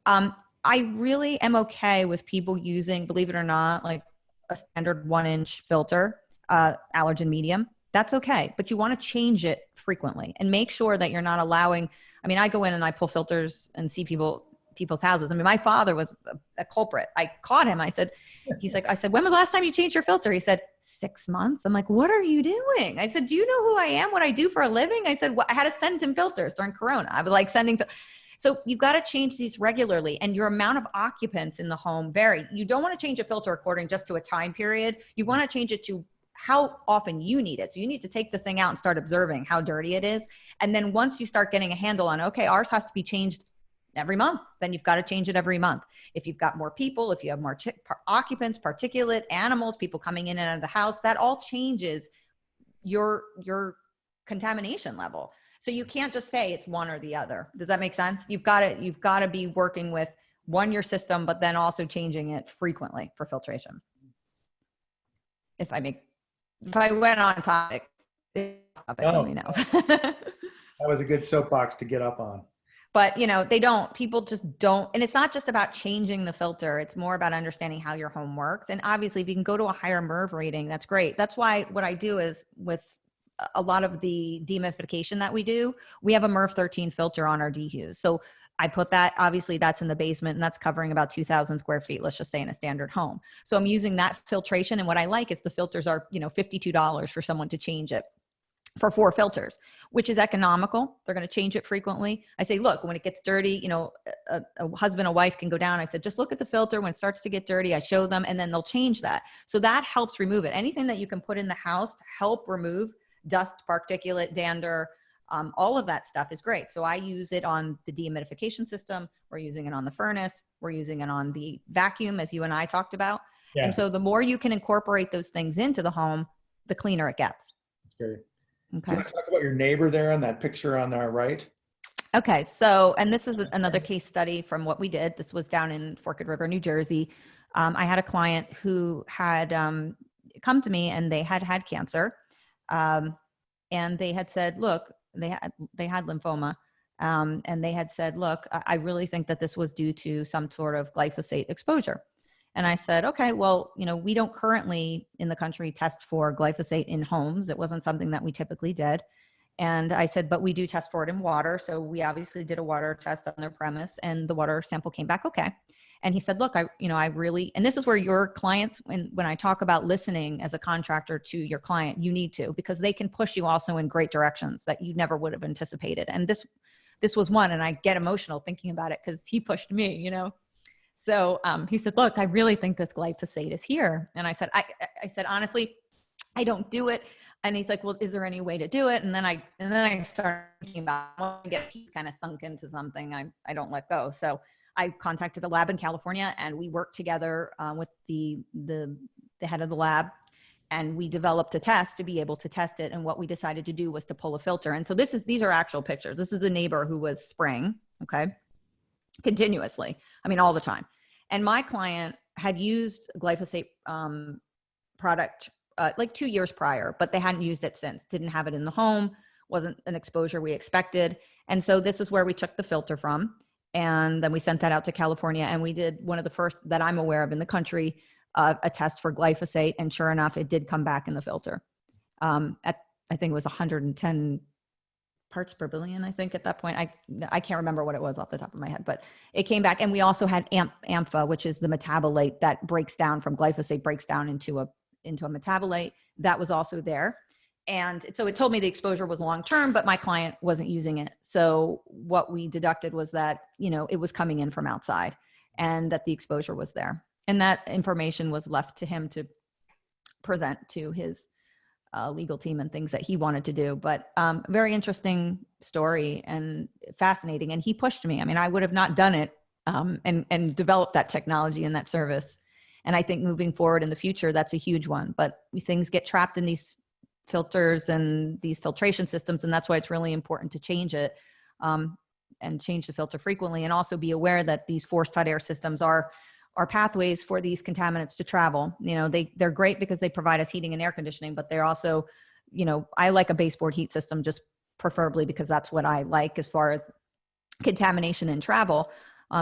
I really am okay with people using, believe it or not, like a standard 1-inch filter, allergen medium. That's okay. But you want to change it frequently and make sure that you're not allowing, I go in and I pull filters and see people's houses. My father was a culprit. I caught him. I said, when was the last time you changed your filter? He said, 6 months. I'm like, what are you doing? I said, do you know who I am? What I do for a living? I said, I had to send him filters during Corona. I was like sending. So you got to change these regularly, and your amount of occupants in the home vary. You don't want to change a filter according just to a time period. You want to change it to how often you need it. So you need to take the thing out and start observing how dirty it is. And then once you start getting a handle on, okay, ours has to be changed every month, then you've got to change it every month. If you've got more people, if you have more occupants, particulate, animals, people coming in and out of the house, that all changes your contamination level. So you can't just say it's one or the other. Does that make sense? You've got to be working with your system, but then also changing it frequently for filtration. If I went on topic, let me know. That was a good soapbox to get up on. But people just don't. And it's not just about changing the filter. It's more about understanding how your home works. And obviously if you can go to a higher MERV rating, that's great. That's why what I do is with a lot of the dehumidification that we do, we have a MERV 13 filter on our dehues. So I put that, obviously that's in the basement and that's covering about 2,000 square feet, let's just say in a standard home. So I'm using that filtration. And what I like is the filters are, $52 for someone to change it for 4 filters, which is economical. They're going to change it frequently. I say, look, when it gets dirty, a husband, a wife can go down. I said, just look at the filter. When it starts to get dirty, I show them and then they'll change that. So that helps remove it. Anything that you can put in the house to help remove dust, particulate, dander, all of that stuff is great. So I use it on the dehumidification system. We're using it on the furnace. We're using it on the vacuum, as you and I talked about. Yeah. And so the more you can incorporate those things into the home, the cleaner it gets. Great. Okay. Do you want to talk about your neighbor there on that picture on our right? Okay. So, and this is another case study from what we did. This was down in Forked River, New Jersey. I had a client who had come to me and they had cancer. And they had said, look, they had lymphoma. And they had said, look, I really think that this was due to some sort of glyphosate exposure. And I said, okay, well, we don't currently in the country test for glyphosate in homes. It wasn't something that we typically did. And I said, but we do test for it in water. So we obviously did a water test on their premise and the water sample came back okay. And he said, look, I really, and this is where your clients, when I talk about listening as a contractor to your client, you need to, because they can push you also in great directions that you never would have anticipated. And this was one, and I get emotional thinking about it because he pushed me, So he said, look, I really think this glyphosate is here. And I said, I said, honestly, I don't do it. And he's like, well, is there any way to do it? And then I started thinking about, when I get teeth kind of sunk into something, I don't let go. So I contacted a lab in California and we worked together with the head of the lab, and we developed a test to be able to test it. And what we decided to do was to pull a filter. And so these are actual pictures. This is the neighbor who was spraying, okay, continuously. I mean, all the time. And my client had used glyphosate product like 2 years prior, but they hadn't used it since, didn't have it in the home, wasn't an exposure we expected. And so this is where we took the filter from. And then we sent that out to California, and we did one of the first that I'm aware of in the country, a test for glyphosate. And sure enough, it did come back in the filter. I think it was 110 parts per billion, I think at that point. I can't remember what it was off the top of my head, but it came back. And we also had AMPHA, which is the metabolite that breaks down from glyphosate, breaks down into a metabolite. That was also there. And so it told me the exposure was long-term, but my client wasn't using it. So what we deducted was that, it was coming in from outside and that the exposure was there. And that information was left to him to present to his legal team and things that he wanted to do. But very interesting story and fascinating. And he pushed me. I mean, I would have not done it and developed that technology and that service. And I think moving forward in the future, that's a huge one. But things get trapped in these filters and these filtration systems. And that's why it's really important to change it and change the filter frequently, and also be aware that these forced hot air systems are pathways for these contaminants to travel. They're great because they provide us heating and air conditioning, but they're also, I like a baseboard heat system just preferably because that's what I like as far as contamination and travel.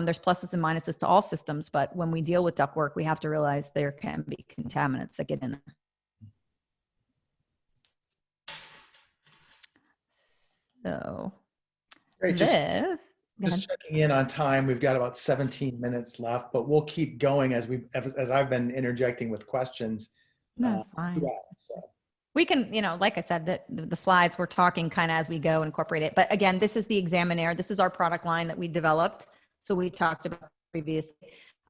There's pluses and minuses to all systems, but when we deal with ductwork, we have to realize there can be contaminants that get in there. So Great. Just checking in on time. We've got about 17 minutes left, but we'll keep going as I've been interjecting with questions. That's fine. So. We can, like I said, the slides, we're talking kind of as we go, incorporate it. But again, this is the Examiner. This is our product line that we developed. So we talked about previously.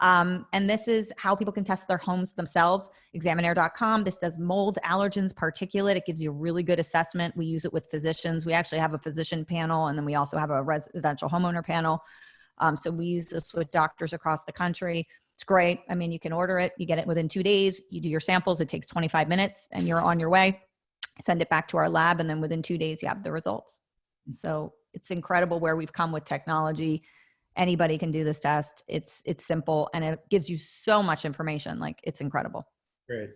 And this is how people can test their homes themselves. Examiner.com. This does mold, allergens, particulate. It gives you a really good assessment. We use it with physicians. We actually have a physician panel, and then we also have a residential homeowner panel. So we use this with doctors across the country. It's great. I mean, you can order it. You get it within 2 days. You do your samples. It takes 25 minutes and you're on your way. Send it back to our lab. And then within 2 days, you have the results. So it's incredible where we've come with technology. Anybody can do this test. It's simple, and it gives you so much information. Like, it's incredible. Great.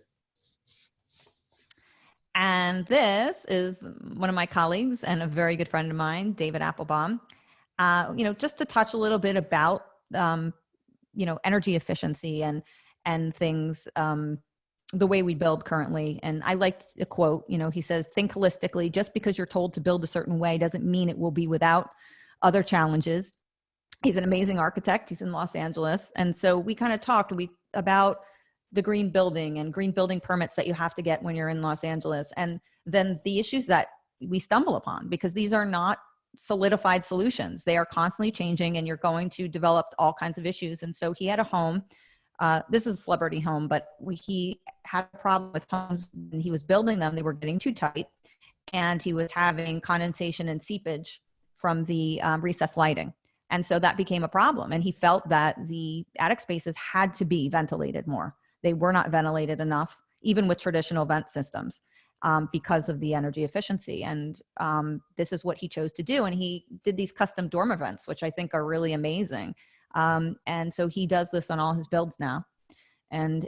And this is one of my colleagues and a very good friend of mine, David Applebaum. Just to touch a little bit about, energy efficiency and things, the way we build currently. And I liked a quote, he says, think holistically. Just because you're told to build a certain way doesn't mean it will be without other challenges. He's an amazing architect. He's in Los Angeles. And so we kind of talked about the green building and green building permits that you have to get when you're in Los Angeles. And then the issues that we stumble upon, because these are not solidified solutions. They are constantly changing, and you're going to develop all kinds of issues. And so he had a home. This is a celebrity home, but he had a problem with homes when he was building them. They were getting too tight, and he was having condensation and seepage from the recessed lighting. And so that became a problem. And he felt that the attic spaces had to be ventilated more. They were not ventilated enough, even with traditional vent systems. because of the energy efficiency. And this is what he chose to do. And he did these custom dorm events, which I think are really amazing. And so he does this on all his builds now. And,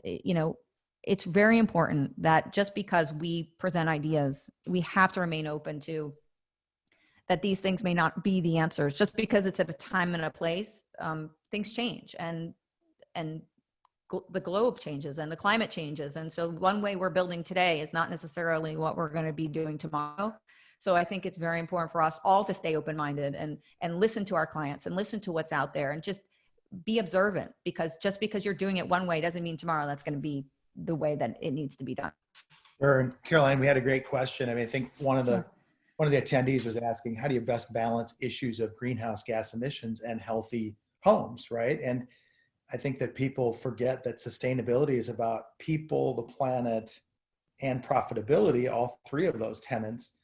it's very important that just because we present ideas, we have to remain open to that these things may not be the answers. Just because it's at a time and a place, things change, and the globe changes and the climate changes. And so one way we're building today is not necessarily what we're going to be doing tomorrow. So I think it's very important for us all to stay open-minded and listen to our clients and listen to what's out there and just be observant, because just because you're doing it one way doesn't mean tomorrow that's going to be the way that it needs to be done. Sure. And Caroline, we had a great question. I mean, I think one of the attendees was asking, how do you best balance issues of greenhouse gas emissions and healthy homes, right? And I think that people forget that sustainability is about people, the planet, and profitability, all three of those tenets.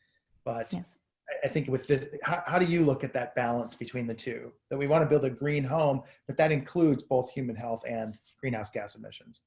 But yes. I think with this, how do you look at that balance between the two? That we want to build a green home, but that includes both human health and greenhouse gas emissions.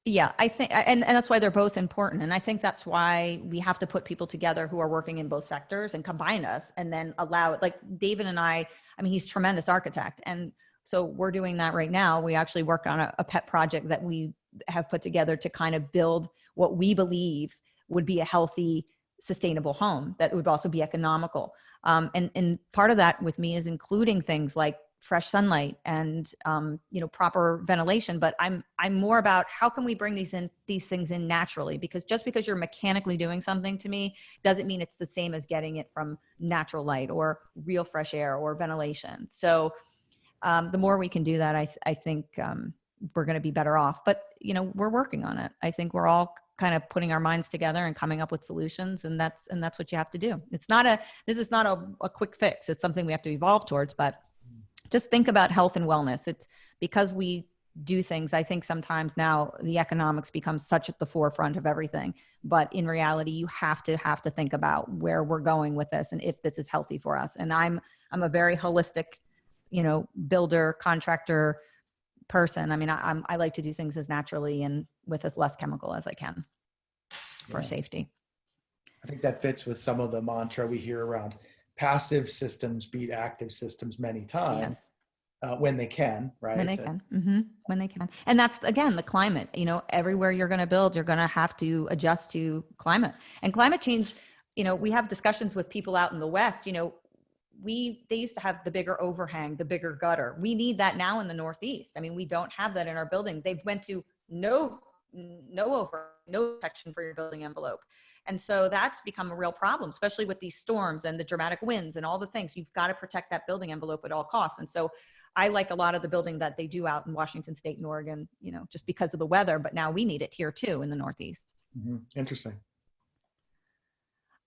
Yeah, I think, and that's why they're both important. And I think that's why we have to put people together who are working in both sectors and combine us, and then allow it. Like David and I mean, he's a tremendous architect. And so we're doing that right now. We actually worked on a pet project that we have put together to kind of build what we believe would be a healthy, sustainable home that would also be economical. And part of that with me is including things like fresh sunlight and proper ventilation. But I'm more about how can we bring these things in naturally, because just because you're mechanically doing something to me doesn't mean it's the same as getting it from natural light or real fresh air or ventilation. So the more we can do that, I think we're going to be better off. But we're working on it. I think we're all kind of putting our minds together and coming up with solutions, and that's what you have to do. This is not a quick fix. It's something we have to evolve towards. But just think about health and wellness. It's because we do things. I think sometimes now the economics becomes such at the forefront of everything, but in reality, you have to think about where we're going with this and if this is healthy for us. And I'm a very holistic, builder, contractor person. I mean, I like to do things as naturally and with as less chemical as I can for safety. I think that fits with some of the mantra we hear around passive systems beat active systems many times. Yes. When they can, right? When they can. Mm-hmm. When they can. And that's, again, the climate. Everywhere you're going to build, you're going to have to adjust to climate. And climate change, we have discussions with people out in the West, they used to have the bigger overhang, the bigger gutter. We need that now in the Northeast. I mean, we don't have that in our building. They've went to no protection for your building envelope. And so that's become a real problem, especially with these storms and the dramatic winds and all the things. You've got to protect that building envelope at all costs. And so I like a lot of the building that they do out in Washington State and Oregon, just because of the weather, but now we need it here too in the Northeast. Mm-hmm. Interesting.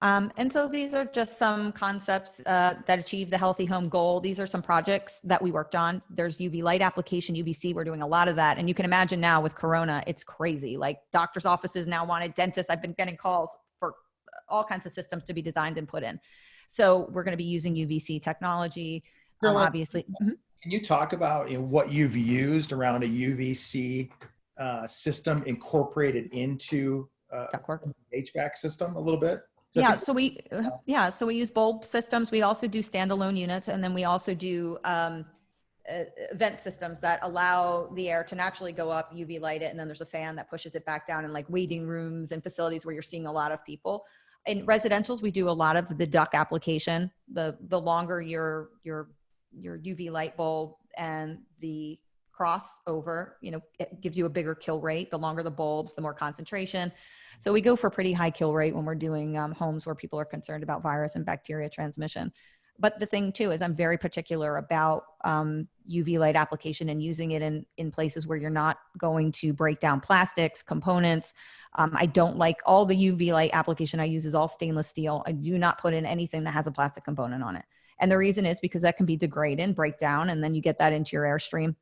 And so these are just some concepts that achieve the healthy home goal. These are some projects that we worked on. There's UV light application, UVC. We're doing a lot of that. And you can imagine now with Corona, it's crazy. Like doctors' offices now wanted dentists. I've been getting calls for all kinds of systems to be designed and put in. So we're going to be using UVC technology, obviously. Mm-hmm. Can you talk about what you've used around a UVC system incorporated into HVAC system a little bit? So we use bulb systems. We also do standalone units, and then we also do vent systems that allow the air to naturally go up, UV light it, and then there's a fan that pushes it back down in like waiting rooms and facilities where you're seeing a lot of people. In residentials, we do a lot of the duct application. The longer your UV light bulb and the crossover, it gives you a bigger kill rate. The longer the bulbs, the more concentration. So we go for pretty high kill rate when we're doing homes where people are concerned about virus and bacteria transmission. But the thing too is I'm very particular about UV light application and using it in places where you're not going to break down plastics, components. I don't like all the UV light application I use is all stainless steel. I do not put in anything that has a plastic component on it. And the reason is because that can be degrade and break down, and then you get that into your airstream.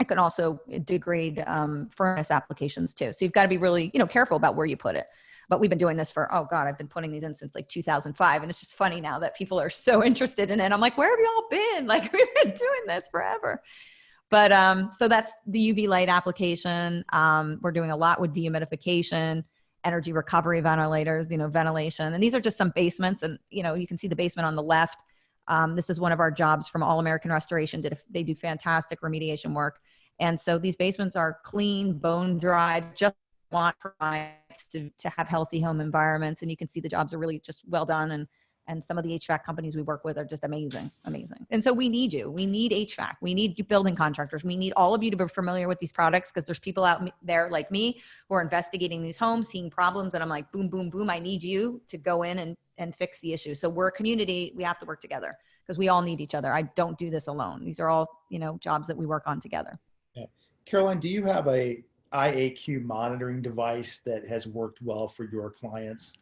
It can also degrade furnace applications too. So you've got to be really, careful about where you put it. But we've been doing this for, I've been putting these in since like 2005. And it's just funny now that people are so interested in it. I'm like, where have y'all been? Like we've been doing this forever. But so that's the UV light application. We're doing a lot with dehumidification. energy recovery ventilators, ventilation. And these are just some basements. And, you can see the basement on the left. This is one of our jobs from All American Restoration. They do fantastic remediation work. And so these basements are clean, bone dried, just want for clients to have healthy home environments. And you can see the jobs are really just well done. And some of the HVAC companies we work with are just amazing. And so we need you. We need HVAC. We need you building contractors. We need all of you to be familiar with these products, because there's people out there like me who are investigating these homes, seeing problems. And I'm like, boom, boom, boom. I need you to go in and fix the issue. So we're a community. We have to work together because we all need each other. I don't do this alone. These are all, jobs that we work on together. Yeah. Caroline, do you have a IAQ monitoring device that has worked well for your clients?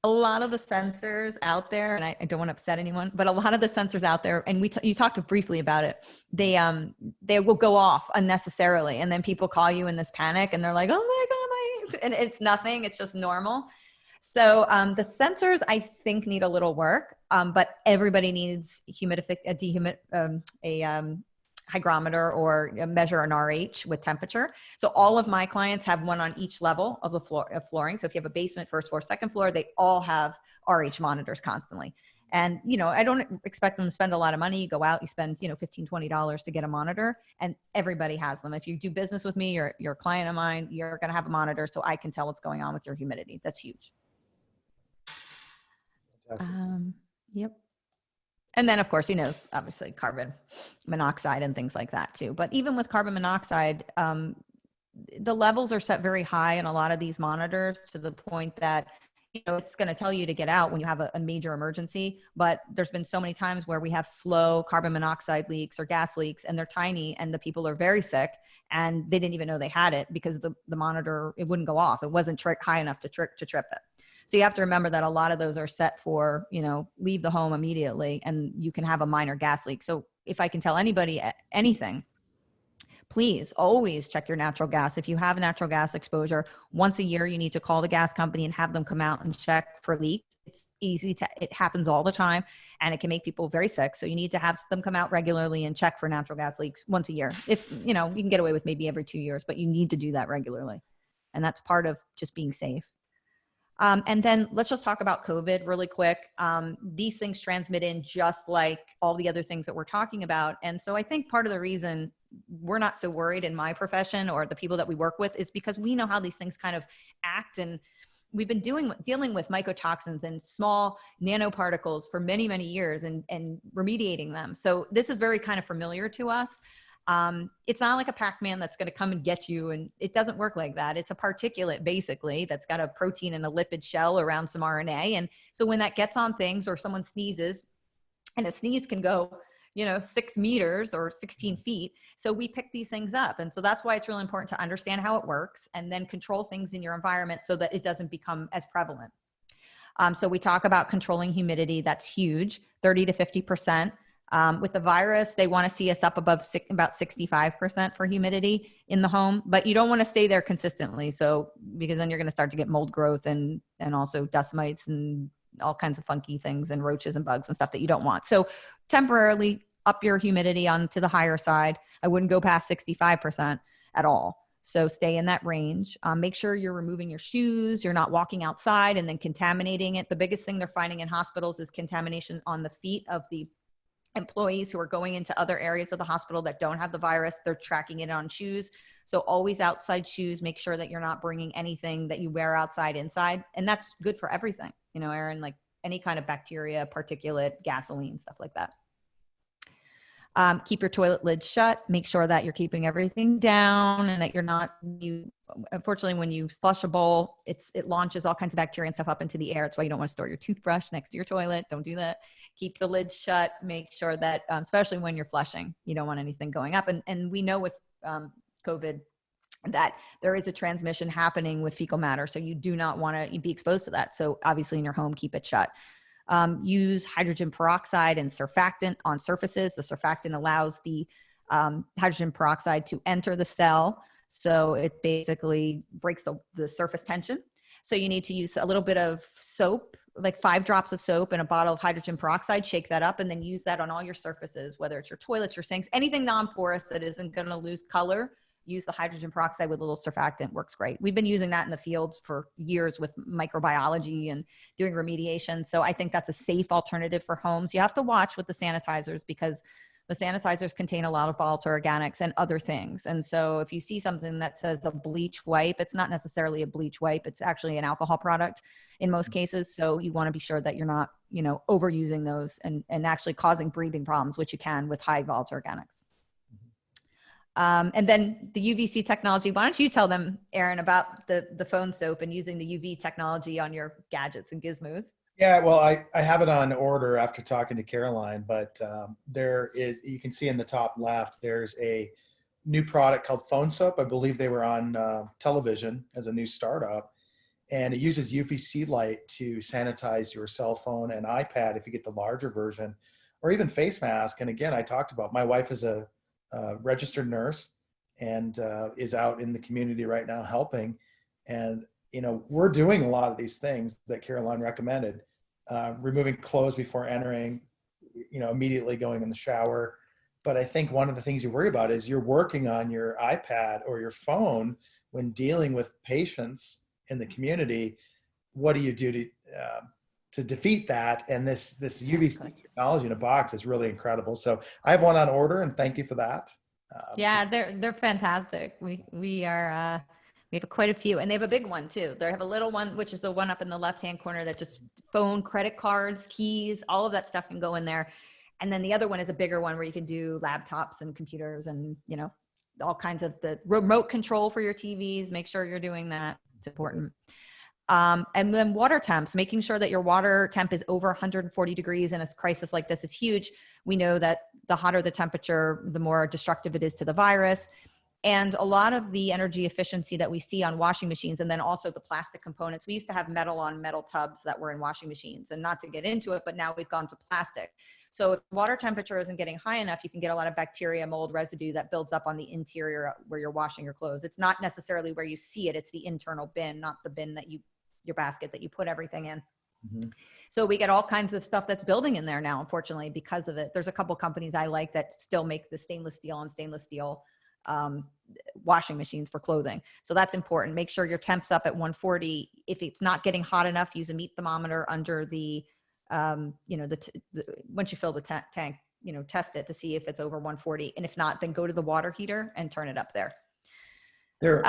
A lot of the sensors out there, and I don't want to upset anyone, but a lot of the sensors out there, and you talked briefly about it, they will go off unnecessarily. And then people call you in this panic and they're like, oh my God, and it's nothing. It's just normal. So the sensors, I think, need a little work, but everybody needs a hygrometer or measure an RH with temperature. So all of my clients have one on each level of the flooring. So if you have a basement, first floor, second floor, they all have RH monitors constantly. And, I don't expect them to spend a lot of money. You go out, you spend, $15, $20 to get a monitor, and everybody has them. If you do business with me, you're a client of mine, you're going to have a monitor so I can tell what's going on with your humidity. That's huge. Yep. And then, of course, obviously carbon monoxide and things like that too. But even with carbon monoxide, the levels are set very high in a lot of these monitors, to the point that, it's going to tell you to get out when you have a major emergency. But there's been so many times where we have slow carbon monoxide leaks or gas leaks, and they're tiny, and the people are very sick, and they didn't even know they had it because the monitor, it wouldn't go off. It wasn't high enough to trip it. So you have to remember that a lot of those are set for, leave the home immediately, and you can have a minor gas leak. So if I can tell anybody anything, please always check your natural gas. If you have natural gas exposure, once a year, you need to call the gas company and have them come out and check for leaks. It's easy it happens all the time, and it can make people very sick. So you need to have them come out regularly and check for natural gas leaks once a year. If, you can get away with maybe every 2 years, but you need to do that regularly. And that's part of just being safe. And then let's just talk about COVID really quick. These things transmit in just like all the other things that we're talking about. And so I think part of the reason we're not so worried in my profession, or the people that we work with, is because we know how these things kind of act. And we've been dealing with mycotoxins and small nanoparticles for many, many years, and remediating them. So this is very kind of familiar to us. It's not like a Pac-Man that's going to come and get you, and it doesn't work like that. It's a particulate, basically, that's got a protein and a lipid shell around some RNA. And so when that gets on things, or someone sneezes, and a sneeze can go, 6 meters or 16 feet. So we pick these things up. And so that's why it's really important to understand how it works, and then control things in your environment so that it doesn't become as prevalent. So we talk about controlling humidity. That's huge, 30 to 50%. With the virus, they want to see us up above about 65% for humidity in the home, but you don't want to stay there consistently. So, because then you're going to start to get mold growth and also dust mites and all kinds of funky things, and roaches and bugs and stuff that you don't want. So temporarily up your humidity onto the higher side. I wouldn't go past 65% at all. So stay in that range. Make sure you're removing your shoes. You're not walking outside and then contaminating it. The biggest thing they're finding in hospitals is contamination on the feet of the employees who are going into other areas of the hospital that don't have the virus. They're tracking it on shoes. So always outside shoes. Make sure that you're not bringing anything that you wear outside inside. And that's good for everything, Erin, like any kind of bacteria, particulate, gasoline, stuff like that. Keep your toilet lid shut. Make sure that you're keeping everything down, and that you're not, unfortunately, when you flush a bowl, it launches all kinds of bacteria and stuff up into the air. That's why you don't want to store your toothbrush next to your toilet. Don't do that. Keep the lid shut. Make sure that, especially when you're flushing, you don't want anything going up. And we know with COVID that there is a transmission happening with fecal matter. So you do not want to be exposed to that. So obviously in your home, keep it shut. Use hydrogen peroxide and surfactant on surfaces. The surfactant allows the hydrogen peroxide to enter the cell. So it basically breaks the surface tension. So you need to use a little bit of soap, like 5 drops of soap and a bottle of hydrogen peroxide, shake that up, and then use that on all your surfaces, whether it's your toilets, your sinks, anything non-porous that isn't going to lose color. use the hydrogen peroxide with a little surfactant, works great. We've been using that in the field for years with microbiology and doing remediation. So I think that's a safe alternative for homes. You have to watch with the sanitizers because the sanitizers contain a lot of volatile organics and other things. And so if you see something that says a bleach wipe, it's not necessarily a bleach wipe. It's actually an alcohol product in most cases. So you want to be sure that you're not, overusing those and actually causing breathing problems, which you can with high volatile organics. And then the UVC technology. Why don't you tell them, Aaron, about the phone soap and using the UV technology on your gadgets and gizmos? Yeah, well, I have it on order after talking to Caroline, but you can see in the top left, there's a new product called Phone Soap. I believe they were on television as a new startup, and it uses UVC light to sanitize your cell phone and iPad if you get the larger version, or even face mask. And again, I talked about, my wife is a registered nurse and is out in the community right now helping. And, we're doing a lot of these things that Caroline recommended. Removing clothes before entering, immediately going in the shower. But I think one of the things you worry about is you're working on your iPad or your phone when dealing with patients in the community. What do you do to defeat that? And this UVC technology in a box is really incredible. So I have one on order, and thank you for that. Yeah, they're fantastic. We have quite a few, and they have a big one too. They have a little one, which is the one up in the left-hand corner that just phone, credit cards, keys, all of that stuff can go in there. And then the other one is a bigger one where you can do laptops and computers and, all kinds of the remote control for your TVs. Make sure you're doing that. It's important. And then water temps, making sure that your water temp is over 140 degrees in a crisis like this is huge. We know that the hotter the temperature, the more destructive it is to the virus. And a lot of the energy efficiency that we see on washing machines, and then also the plastic components. We used to have metal on metal tubs that were in washing machines, and not to get into it, but now we've gone to plastic. So if water temperature isn't getting high enough, you can get a lot of bacteria, mold, residue that builds up on the interior where you're washing your clothes. It's not necessarily where you see it. It's the internal bin, not the bin that your basket that you put everything in. Mm-hmm. So we get all kinds of stuff that's building in there now, unfortunately, because of it. There's a couple companies I like that still make the stainless steel washing machines for clothing. So that's important. Make sure your temp's up at 140. If it's not getting hot enough, use a meat thermometer under the, once you fill the tank, test it to see if it's over 140. And if not, then go to the water heater and turn it up there. Go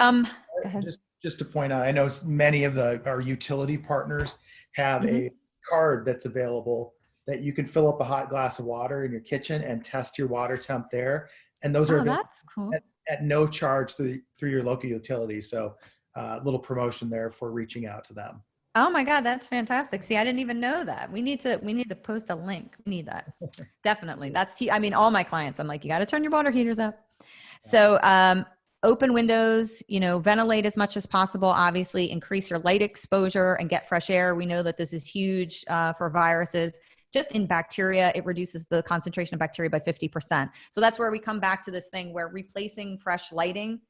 ahead. Just to point out, I know many of our utility partners have mm-hmm. a card that's available that you can fill up a hot glass of water in your kitchen and test your water temp there. And those are available cool. at no charge through your local utility. So a little promotion there for reaching out to them. Oh my God, that's fantastic. See, I didn't even know that. We need to post a link. We need that. Definitely. All my clients, I'm like, you got to turn your water heaters up. So open windows, ventilate as much as possible, obviously increase your light exposure and get fresh air. We know that this is huge for viruses. Just in bacteria, it reduces the concentration of bacteria by 50%. So that's where we come back to this thing where replacing fresh lighting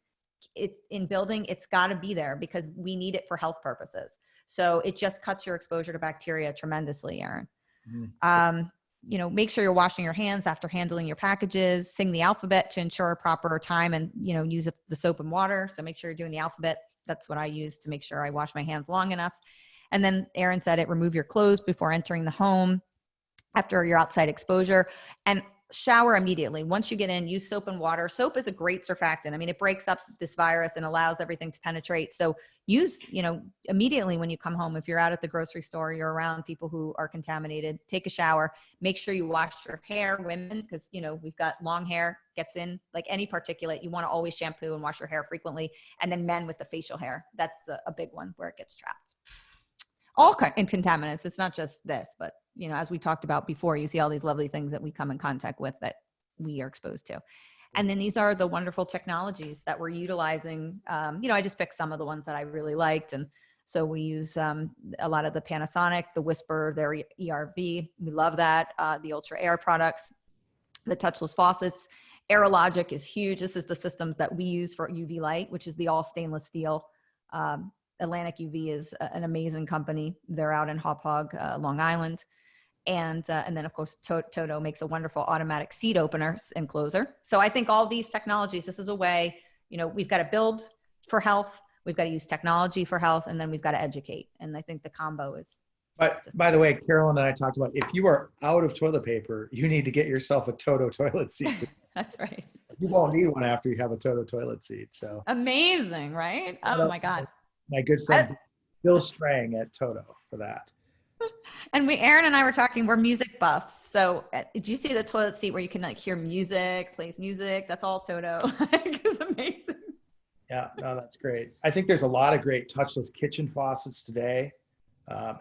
in building, it's got to be there because we need it for health purposes. So it just cuts your exposure to bacteria tremendously, Aaron. Mm-hmm. Make sure you're washing your hands after handling your packages, sing the alphabet to ensure proper time and, use the soap and water. So make sure you're doing the alphabet. That's what I use to make sure I wash my hands long enough. And then Aaron said it, remove your clothes before entering the home. After your outside exposure, and shower immediately. Once you get in, use soap and water. Soap is a great surfactant. It breaks up this virus and allows everything to penetrate. So use, immediately when you come home, if you're out at the grocery store, you're around people who are contaminated, take a shower, make sure you wash your hair, women, because, we've got long hair, gets in like any particulate. You want to always shampoo and wash your hair frequently. And then men with the facial hair, that's a big one where it gets trapped. All in contaminants. It's not just this, but as we talked about before, you see all these lovely things that we come in contact with that we are exposed to. And then these are the wonderful technologies that we're utilizing. I just picked some of the ones that I really liked. And so we use a lot of the Panasonic, the Whisper, their ERV. We love that. The Ultra Air products, the touchless faucets. Aerologic is huge. This is the systems that we use for UV light, which is the all stainless steel. Atlantic UV is an amazing company. They're out in Hauppauge, Long Island. And then of course, Toto makes a wonderful automatic seat opener and closer. So I think all these technologies, this is a way, we've got to build for health, we've got to use technology for health, and then we've got to educate. And I think the combo is. But by the way, Carolyn and I talked about, if you are out of toilet paper, you need to get yourself a Toto toilet seat. That's right. You won't need one after you have a Toto toilet seat. So amazing, right? Oh my God. My good friend Bill Strang at Toto for that. And Aaron and I were talking, we're music buffs. So did you see the toilet seat where you can like hear music, plays music? That's all Toto. It's amazing. Yeah, no, that's great. I think there's a lot of great touchless kitchen faucets today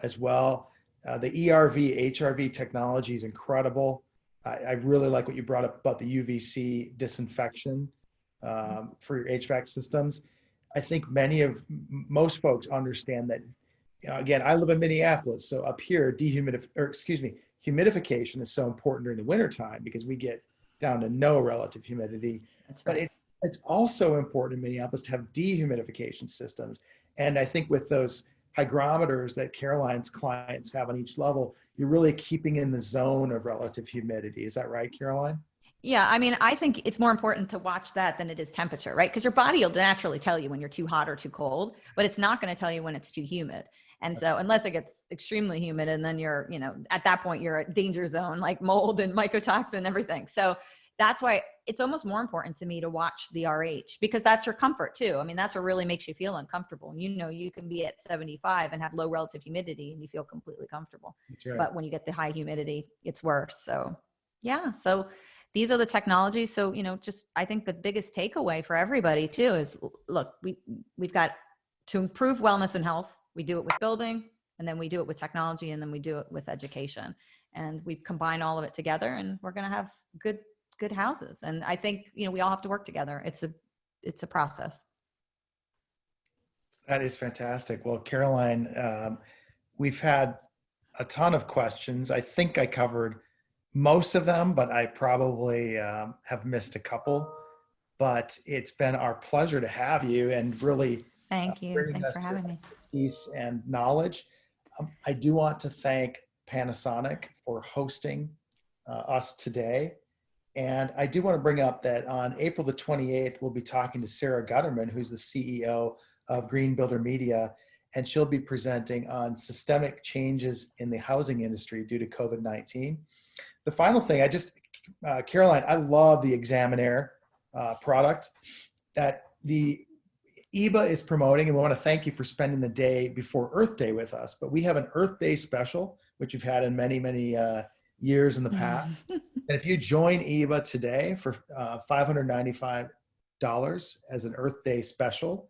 as well. The ERV, HRV technology is incredible. I really like what you brought up about the UVC disinfection for your HVAC systems. I think most folks understand that. Again, I live in Minneapolis, so up here, humidification is so important during the wintertime because we get down to no relative humidity. That's right. But it's also important in Minneapolis to have dehumidification systems. And I think with those hygrometers that Caroline's clients have on each level, you're really keeping in the zone of relative humidity. Is that right, Caroline? Yeah, I mean, I think it's more important to watch that than it is temperature, right? Because your body will naturally tell you when you're too hot or too cold, but it's not going to tell you when it's too humid. And so unless it gets extremely humid, and then you're, at that point you're at danger zone, like mold and mycotoxin and everything. So that's why it's almost more important to me to watch the RH, because that's your comfort too. I mean, that's what really makes you feel uncomfortable. You can be at 75 and have low relative humidity and you feel completely comfortable. That's right. But when you get the high humidity, it's worse. So yeah. So these are the technologies. So, I think the biggest takeaway for everybody too is, look, we've got to improve wellness and health. We do it with building, and then we do it with technology, and then we do it with education. And we combine all of it together, and we're going to have good houses. And I think, we all have to work together. It's a process. That is fantastic. Well, Caroline, we've had a ton of questions. I think I covered most of them, but I probably have missed a couple. But it's been our pleasure to have you, and really thank you. Thanks for having me. Expertise and knowledge. I do want to thank Panasonic for hosting us today. And I do want to bring up that on April the 28th, we'll be talking to Sarah Gutterman, who's the CEO of Green Builder Media, and she'll be presenting on systemic changes in the housing industry due to COVID-19. The final thing, Caroline, I love the Examinaire product that the EBA is promoting, and we want to thank you for spending the day before Earth Day with us. But we have an Earth Day special, which we've had in many, many years in the past. And if you join EBA today for $595 as an Earth Day special,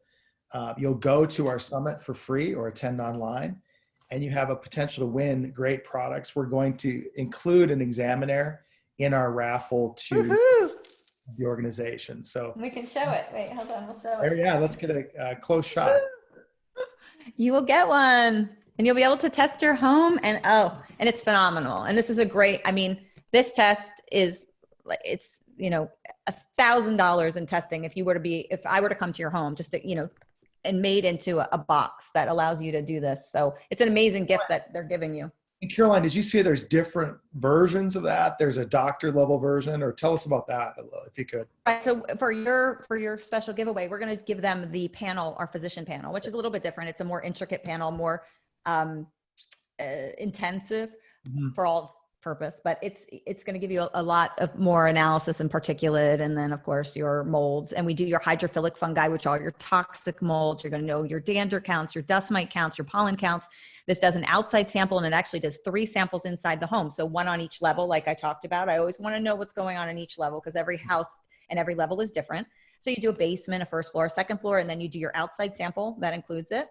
you'll go to our summit for free or attend online, and you have a potential to win great products. We're going to include an Examinaire in our raffle to the organization. So we can show it. Wait, hold on, we'll show it. Yeah, let's get a close shot. You will get one, and you'll be able to test your home, and it's phenomenal. And this is this test is, it's $1,000 in testing if I were to come to your home, just to, and made into a box that allows you to do this. So it's an amazing gift that they're giving you. And Caroline, did you see there's different versions of that? There's a doctor level version, or tell us about that if you could. Right. So for your special giveaway, we're going to give them the panel, our physician panel, which is a little bit different. It's a more intricate panel, more intensive for all purpose, but it's going to give you a lot of more analysis and particulate, and then of course your molds, and we do your hydrophilic fungi, which are your toxic molds. You're going to know your dander counts, your dust mite counts, your pollen counts. This does an outside sample, and it actually does 3 samples inside the home. So 1 on each level, like I talked about. I always want to know what's going on in each level, because every house and every level is different. So you do a basement, a first floor, a second floor, and then you do your outside sample that includes it.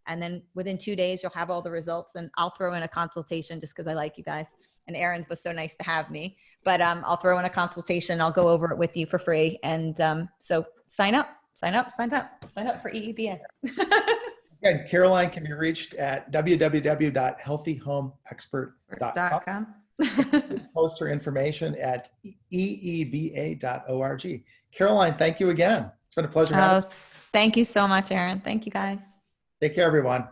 And then within 2 days, you'll have all the results, and I'll throw in a consultation just because I like you guys. And Aaron's was so nice to have me, but I'll throw in a consultation. I'll go over it with you for free. And so sign up for EEBA. Again, Caroline can be reached at www.healthyhomeexpert.com. Post her information at eeba.org. Caroline, thank you again. It's been a pleasure. Thank you so much, Aaron. Thank you guys. Take care, everyone.